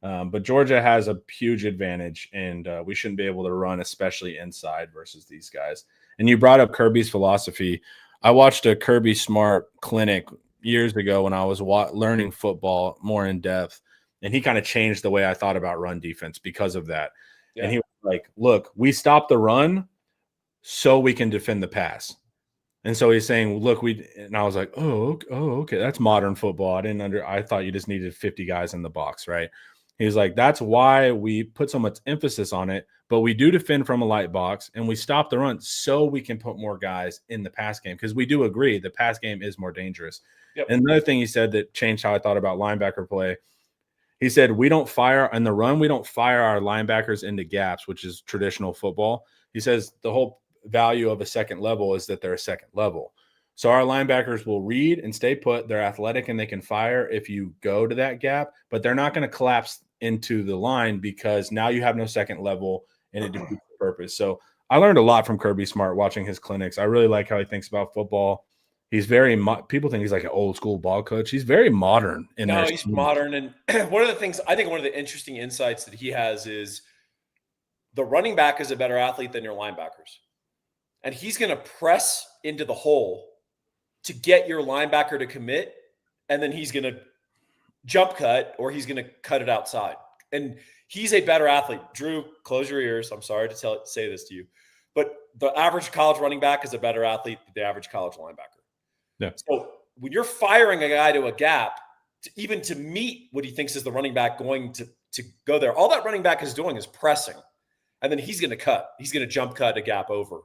But Georgia has a huge advantage, and we shouldn't be able to run, especially inside versus these guys. And you brought up Kirby's philosophy. I watched a Kirby Smart clinic years ago when I was learning football more in depth, and he kind of changed the way I thought about run defense because of that. Yeah. And he was like, look, we stop the run so we can defend the pass. And so he's saying, look, and I was like, oh, okay. That's modern football. I thought you just needed 50 guys in the box, right? He's like, that's why we put so much emphasis on it, but we do defend from a light box and we stop the run so we can put more guys in the pass game. Because we do agree the pass game is more dangerous. Yep. And another thing he said that changed how I thought about linebacker play, he said, we don't fire in the run. We don't fire our linebackers into gaps, which is traditional football. He says the whole value of a second level is that they're a second level. So our linebackers will read and stay put. They're athletic and they can fire if you go to that gap, but they're not going to collapse into the line because now you have no second level and it defeats the purpose. So I learned a lot from Kirby Smart watching his clinics. I really like how he thinks about football. He's very people think he's like an old school ball coach. He's very modern. He's modern. And one of the things, I think one of the interesting insights that he has is the running back is a better athlete than your linebackers. And he's going to press into the hole to get your linebacker to commit. And then he's going to jump cut or he's going to cut it outside. And he's a better athlete. Drew, close your ears. I'm sorry to say this to you. But the average college running back is a better athlete than the average college linebacker. Yeah. So when you're firing a guy to a gap, even to meet what he thinks is the running back going to go there, all that running back is doing is pressing. And then he's going to cut. He's going to jump cut a gap over.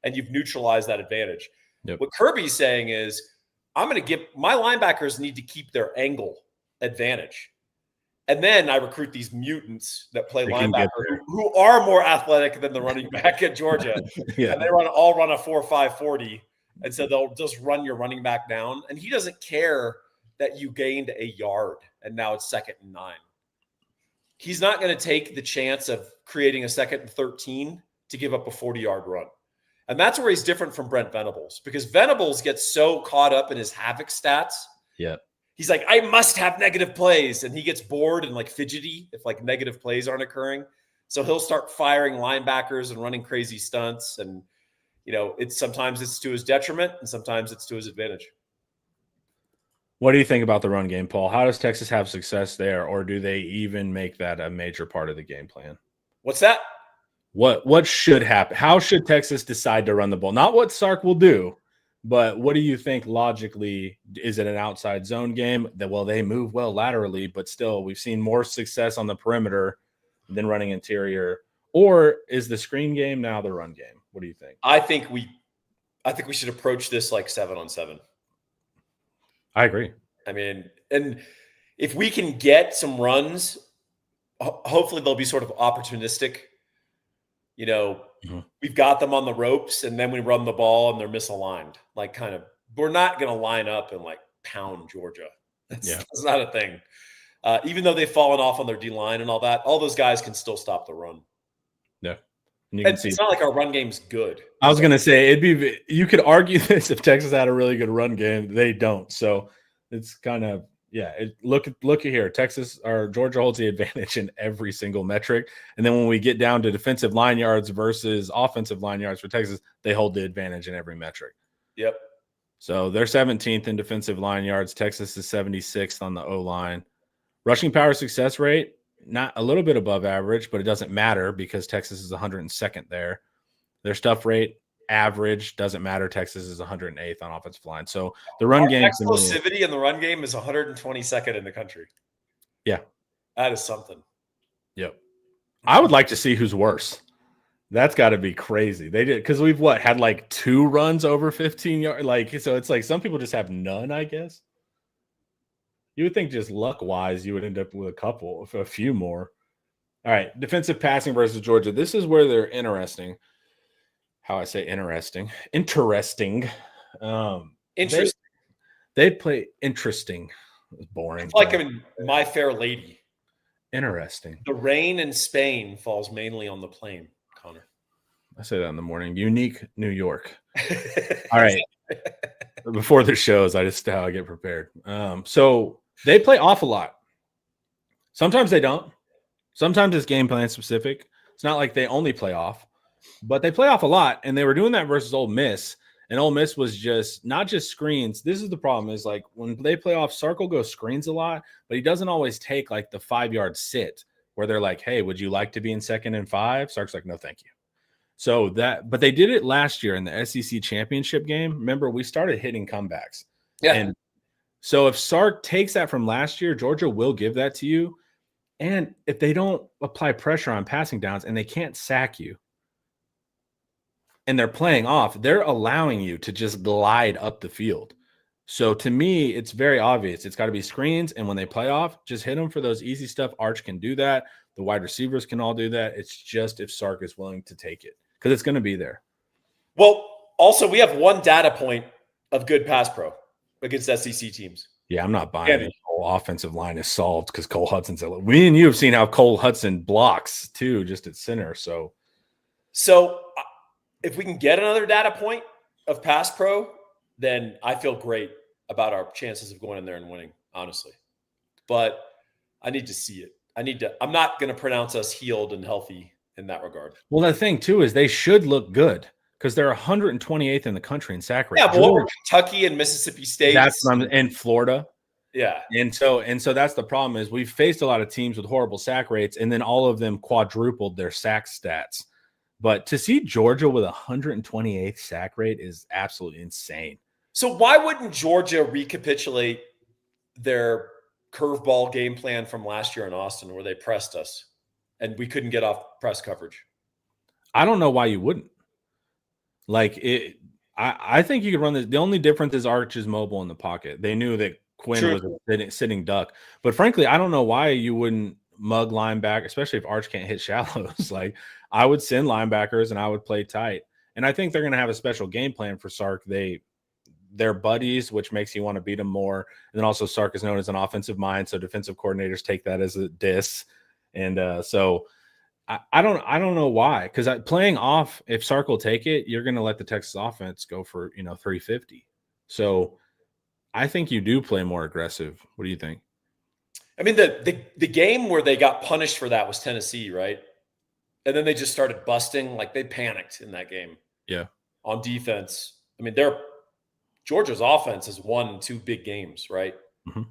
And you've neutralized that advantage. Yep. What Kirby's saying is, I'm going to give my linebackers need to keep their angle advantage. And then I recruit these mutants that play linebacker who are more athletic than the running back at Georgia. Yeah. And they all run a 4.5 40. And so they'll just run your running back down. And he doesn't care that you gained a yard and now it's 2nd and 9. He's not going to take the chance of creating a 2nd and 13 to give up a 40-yard run. And that's where he's different from Brent Venables, because Venables gets so caught up in his havoc stats. Yeah. He's like, I must have negative plays. And he gets bored and like fidgety if like negative plays aren't occurring. So he'll start firing linebackers and running crazy stunts. And, sometimes it's to his detriment and sometimes it's to his advantage. What do you think about the run game, Paul? How does Texas have success there, or do they even make that a major part of the game plan? What's that? What should happen? How should Texas decide to run the ball? Not what Sark will do, but what do you think logically? Is it an outside zone game? They move well laterally, but still we've seen more success on the perimeter than running interior. Or is the screen game now the run game? What do you think? I think we should approach this like 7-on-7. I agree. I mean, and if we can get some runs, hopefully they'll be sort of opportunistic. We've got them on the ropes and then we run the ball and they're misaligned. Like we're not going to line up and like pound Georgia. That's not a thing. Even though they've fallen off on their D-line and all that, all those guys can still stop the run. Yeah. And it's not like our run game's good. I was going to say you could argue this if Texas had a really good run game. They don't. So it's kind of, look at here. Texas or Georgia holds the advantage in every single metric. And then when we get down to defensive line yards versus offensive line yards for Texas, they hold the advantage in every metric. Yep. So they're 17th in defensive line yards. Texas is 76th on the O-line. Rushing power success rate, not a little bit above average, but it doesn't matter because Texas is 102nd there. Their stuff rate, average, doesn't matter. Texas is 108th on offensive line. So the run game explosivity in the run game is 122nd in the country. Yeah. That is something. Yep. I would like to see who's worse. That's got to be crazy. They did because we've had like 2 runs over 15 yards. So it's like some people just have none, I guess. You would think just luck-wise you would end up with a few more. All right, defensive passing versus Georgia. This is where they're interesting. How I say interesting. Interesting. Interesting. They play interesting. It was boring. It's like in My Fair Lady. Interesting. The rain in Spain falls mainly on the plain, Connor. I say that in the morning. Unique New York. All right. Before the shows, I just how I get prepared. So they play off a lot. Sometimes they don't. Sometimes it's game plan specific. It's not like they only play off, but they play off a lot. And they were doing that versus Ole Miss. And Ole Miss was just not just screens. This is the problem is like when they play off, Sark will go screens a lot, but he doesn't always take like the 5-yard sit where they're like, hey, would you like to be in 2nd and 5? Sark's like, no, thank you. So but they did it last year in the SEC championship game. Remember, we started hitting comebacks. Yeah. And so if Sark takes that from last year, Georgia will give that to you. And if they don't apply pressure on passing downs and they can't sack you and they're playing off, they're allowing you to just glide up the field. So to me, it's very obvious. It's got to be screens. And when they play off, just hit them for those easy stuff. Arch can do that. The wide receivers can all do that. It's just if Sark is willing to take it because it's going to be there. Well, also, we have one data point of good pass pro against SEC teams. Yeah, I'm not buying it. The whole offensive line is solved because Cole Hudson's – we and you have seen how Cole Hudson blocks too, just at center. So if we can get another data point of pass pro, then I feel great about our chances of going in there and winning, honestly. But I need to see it. I'm not going to pronounce us healed and healthy in that regard. Well, the thing too is they should look good because they're 128th in the country in sack rate. Yeah, but what were Kentucky and Mississippi State? And Florida. Yeah. And so that's the problem is we've faced a lot of teams with horrible sack rates, and then all of them quadrupled their sack stats. But to see Georgia with 128th sack rate is absolutely insane. So why wouldn't Georgia recapitulate their curveball game plan from last year in Austin where they pressed us and we couldn't get off press coverage? I don't know why you wouldn't. Like it, I think you could run this. The only difference is Arch is mobile in the pocket. They knew that Quinn was a sitting duck. But frankly, I don't know why you wouldn't mug linebacker, especially if Arch can't hit shallows. Like I would send linebackers and I would play tight. And I think they're going to have a special game plan for Sark. They're buddies, which makes you want to beat them more. And then also Sark is known as an offensive mind, so defensive coordinators take that as a diss. And so I don't know why, because playing off, if Sark will take it, you're going to let the Texas offense go for 350. So I think you do play more aggressive. What do you think? I mean, the game where they got punished for that was Tennessee, right? And then they just started busting. Like they panicked in that game. Yeah. On defense. I mean, Georgia's offense has won 2 big games, right? Mm-hmm.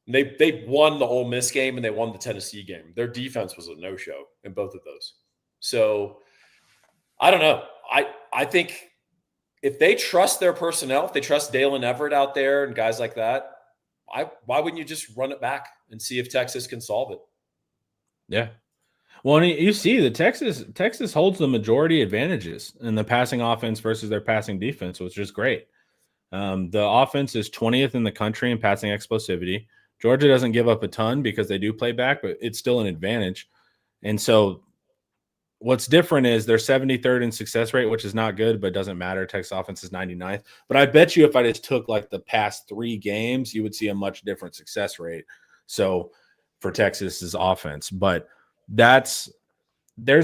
They won the Ole Miss game and they won the Tennessee game. Their defense was a no-show in both of those. So I don't know. I think if they trust their personnel, if they trust Dalen Everett out there and guys like that, why wouldn't you just run it back and see if Texas can solve it? Yeah. Well, and you see that Texas holds the majority advantages in the passing offense versus their passing defense, which is great. The offense is 20th in the country in passing explosivity. Georgia doesn't give up a ton because they do play back, but it's still an advantage. And so what's different is they're 73rd in success rate, which is not good, but doesn't matter. Texas offense is 99th. But I bet you if I just took like the past 3 games, you would see a much different success rate. So for Texas's offense, but there's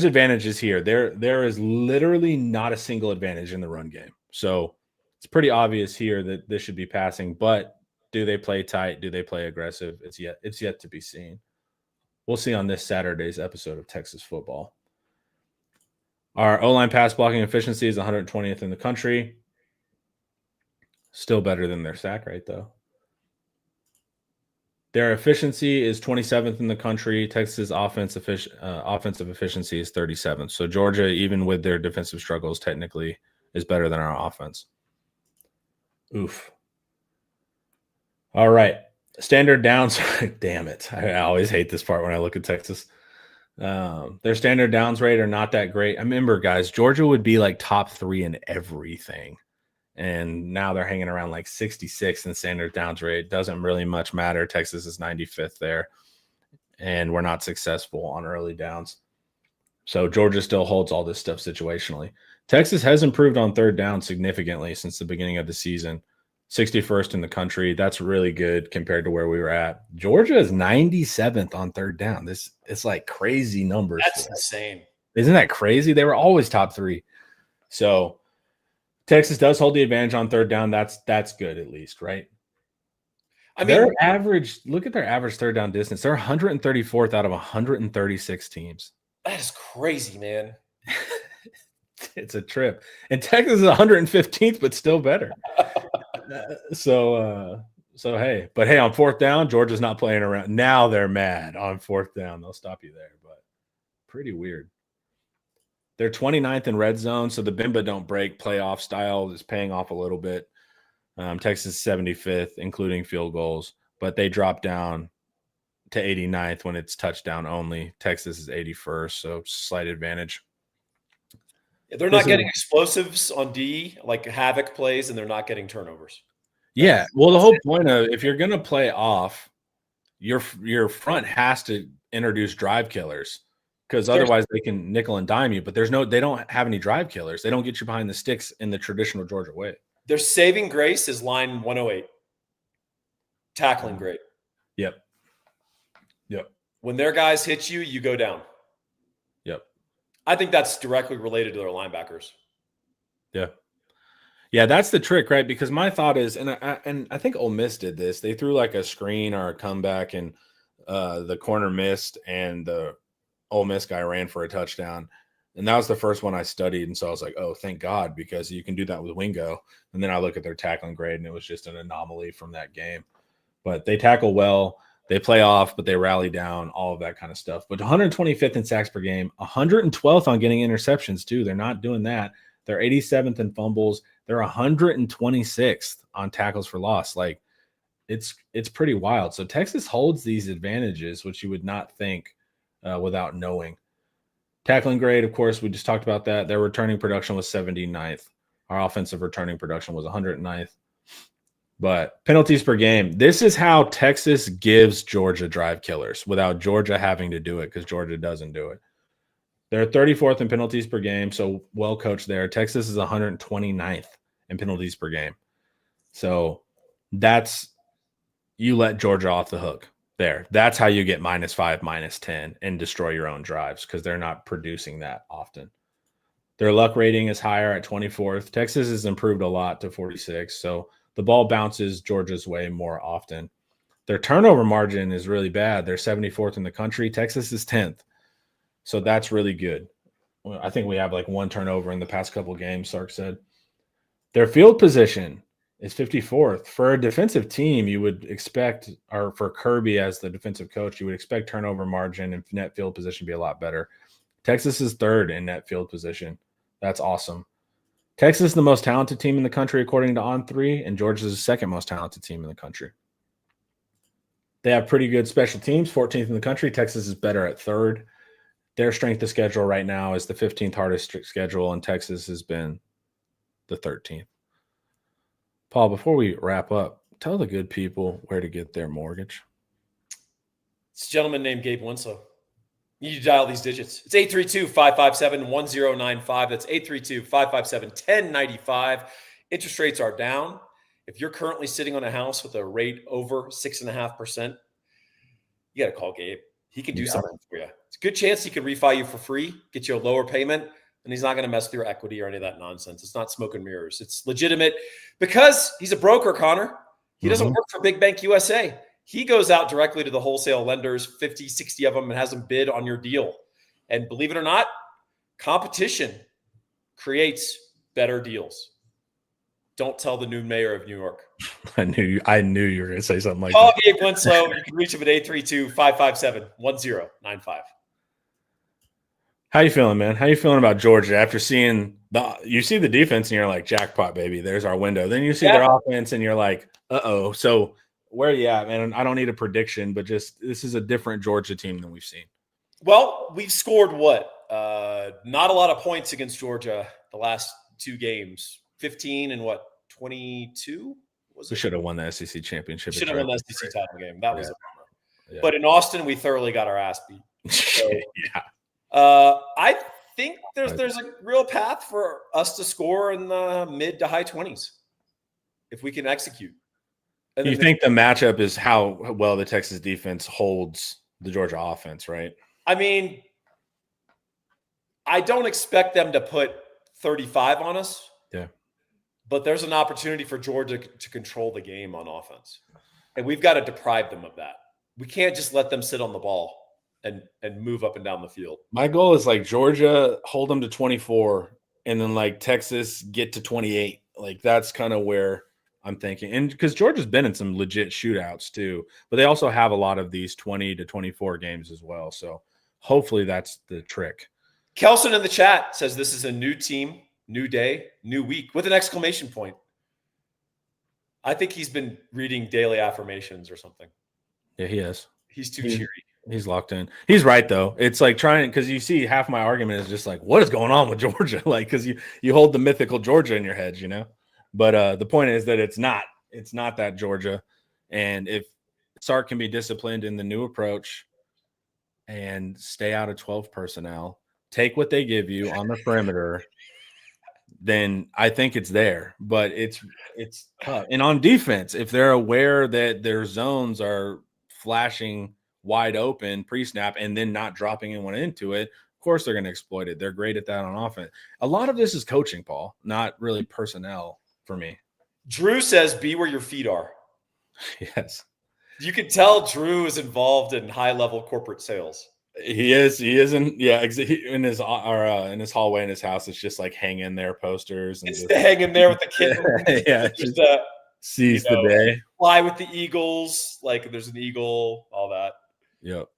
advantages here. There is literally not a single advantage in the run game. So it's pretty obvious here that this should be passing, but do they play tight? Do they play aggressive? It's yet to be seen. We'll see on this Saturday's episode of Texas football. Our O-line pass blocking efficiency is 120th in the country. Still better than their sack rate, though. Their efficiency is 27th in the country. Texas offensive efficiency is 37th. So Georgia, even with their defensive struggles, technically is better than our offense. Oof. All right. Standard downs. Damn it. I always hate this part when I look at Texas. Their standard downs rate are not that great. I remember, guys, Georgia would be like top 3 in everything. And now they're hanging around like 66 in standard downs rate. Doesn't really much matter. Texas is 95th there. And we're not successful on early downs. So Georgia still holds all this stuff situationally. Texas has improved on third down significantly since the beginning of the season. 61st in the country. That's really good compared to where we were at. Georgia is 97th on third down. It's like crazy numbers. That's insane. Isn't that crazy? They were always top 3. So Texas does hold the advantage on third down. That's good at least, right? I mean, their average, look at their average third down distance. They're 134th out of 136 teams. That is crazy, man. It's a trip. And Texas is 115th, but still better. So hey, on fourth down, Georgia's not playing around. Now they're mad on fourth down. They'll stop you there, but pretty weird. They're 29th in red zone, so the Bimba don't break playoff style is paying off a little bit. Texas 75th, including field goals, but they drop down to 89th when it's touchdown only. Texas is 81st, so slight advantage. Yeah, they're not getting explosives on D, like havoc plays, and they're not getting turnovers. Yeah, well, the whole point of if you're going to play off, your front has to introduce drive killers because otherwise they can nickel and dime you. But they don't have any drive killers. They don't get you behind the sticks in the traditional Georgia way. Their saving grace is line 108, tackling grade. Yep. When their guys hit you, you go down. Yep. I think that's directly related to their linebackers. Yeah, that's the trick, right? Because my thought is, and I think Ole Miss did this. They threw like a screen or a comeback, and the corner missed, and the Ole Miss guy ran for a touchdown. And that was the first one I studied, and so I was like, oh, thank God, because you can do that with Wingo. And then I look at their tackling grade, and it was just an anomaly from that game. But they tackle well. They play off, but they rally down, all of that kind of stuff. But 125th in sacks per game, 112th on getting interceptions, too. They're not doing that. They're 87th in fumbles. They're 126th on tackles for loss. Like, it's pretty wild. So Texas holds these advantages, which you would not think without knowing. Tackling grade, of course, we just talked about that. Their returning production was 79th. Our offensive returning production was 109th. But penalties per game, this is how Texas gives Georgia drive killers without Georgia having to do it because Georgia doesn't do it. They're 34th in penalties per game, so well coached there. Texas is 129th in penalties per game. So that's you let Georgia off the hook. That's how you get -5, -10 and destroy your own drives because they're not producing that often. Their luck rating is higher at 24th. Texas has improved a lot to 46, so the ball bounces Georgia's way more often. Their turnover margin is really bad. They're 74th in the country. Texas is 10th, so that's really good. I think we have like one turnover in the past couple of games, Sark said. Their field position is 54th. For a defensive team, you would expect, or for Kirby as the defensive coach, you would expect turnover margin and net field position to be a lot better. Texas is third in net field position. That's awesome. Texas is the most talented team in the country, according to On3, and Georgia is the second most talented team in the country. They have pretty good special teams, 14th in the country. Texas is better at third. Their strength of schedule right now is the 15th hardest schedule, and Texas has been the 13th. Paul, before we wrap up, tell the good people where to get their mortgage. It's a gentleman named Gabe Winslow. You need to dial these digits. It's 832-557-1095. That's 832-557-1095. Interest rates are down. If you're currently sitting on a house with a rate over 6.5%, you got to call Gabe. He can do something for you. It's a good chance he can refi you for free, get you a lower payment, and he's not going to mess with your equity or any of that nonsense. It's not smoke and mirrors. It's legitimate because he's a broker, Connor. He doesn't work for Big Bank USA. He goes out directly to the wholesale lenders, 50, 60 of them, and has them bid on your deal. And believe it or not, competition creates better deals. Don't tell the new mayor of New York. I knew you were going to say something like Call that. Gabe Winslow. You can reach him at 832-557-1095. How you feeling, man? How you feeling about Georgia after seeing you see the defense and you're like, jackpot, baby. There's our window. Then you see their offense and you're like, uh-oh. So where are you at, man? I don't need a prediction, but just this is a different Georgia team than we've seen. Well, we've scored what? Not a lot of points against Georgia the last two games. 15 and what? 22? We should have won the SEC championship. Should have won the SEC title game. That was a bummer. Yeah. But in Austin, we thoroughly got our ass beat. So, yeah. I think there's a real path for us to score in the mid to high 20s if we can execute. And you think the matchup is how well the Texas defense holds the Georgia offense, right? I mean, I don't expect them to put 35 on us. Yeah. But there's an opportunity for Georgia to control the game on offense. And we've got to deprive them of that. We can't just let them sit on the ball and move up and down the field. My goal is like Georgia hold them to 24 and then like Texas get to 28. Like that's kind of where I'm thinking. And because Georgia's been in some legit shootouts too, but they also have a lot of these 20 to 24 games as well. So hopefully that's the trick. Kelson in the chat says this is a new team, new day, new week with an exclamation point. I think he's been reading daily affirmations or something. Yeah, he is. He's too cheery. He's locked in. He's right, though. It's like trying – because you see half my argument is just like, what is going on with Georgia? Like because you hold the mythical Georgia in your head, you know? But the point is that it's not that Georgia. And if Sark can be disciplined in the new approach and stay out of 12 personnel, take what they give you on the perimeter – then I think it's there, but it's tough. And on defense, if they're aware that their zones are flashing wide open pre-snap and then not dropping anyone into it, of course they're going to exploit it. They're great at that on offense. A lot of this is coaching, Paul, not really personnel for me. Drew says, be where your feet are. Yes. You can tell Drew is involved in high-level corporate sales. He is in in his hallway in his house. It's just like hanging there posters and just hanging there with the kitten. Yeah, just seize the day. Fly with the eagles, like there's an eagle, all that. Yep.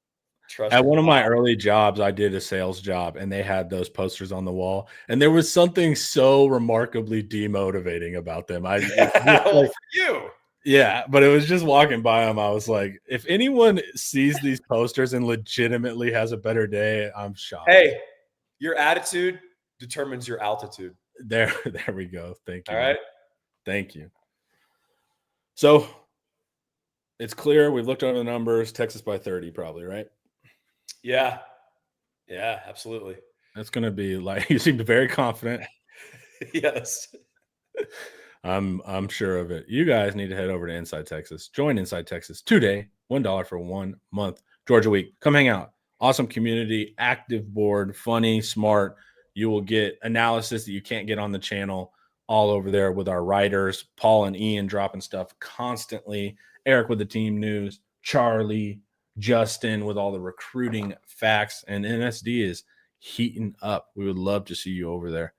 At one of my early jobs, I did a sales job, and they had those posters on the wall, and there was something so remarkably demotivating about them. For you. Yeah, but it was just walking by them. I was like, if anyone sees these posters and legitimately has a better day, I'm shocked. Hey, your attitude determines your altitude. There we go. Thank you. All right. Thank you. So it's clear. We've looked over the numbers. Texas by 30, probably, right? Yeah. Yeah, absolutely. That's going to be like, you seemed very confident. Yes. I'm sure of it. You guys need to head over to Inside Texas. Join Inside Texas today $1 for 1 month. Georgia Week. Come hang out. Awesome community, active board, funny, smart. You will get analysis that you can't get on the channel all over there with our writers, Paul and Ian dropping stuff constantly, Eric with the team news, Charlie, Justin with all the recruiting facts, and NSD is heating up. We would love to see you over there.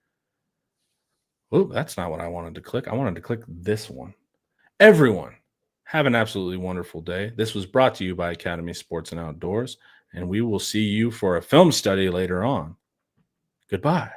Oh, that's not what I wanted to click. I wanted to click this one. Everyone, have an absolutely wonderful day. This was brought to you by Academy Sports and Outdoors, and we will see you for a film study later on. Goodbye.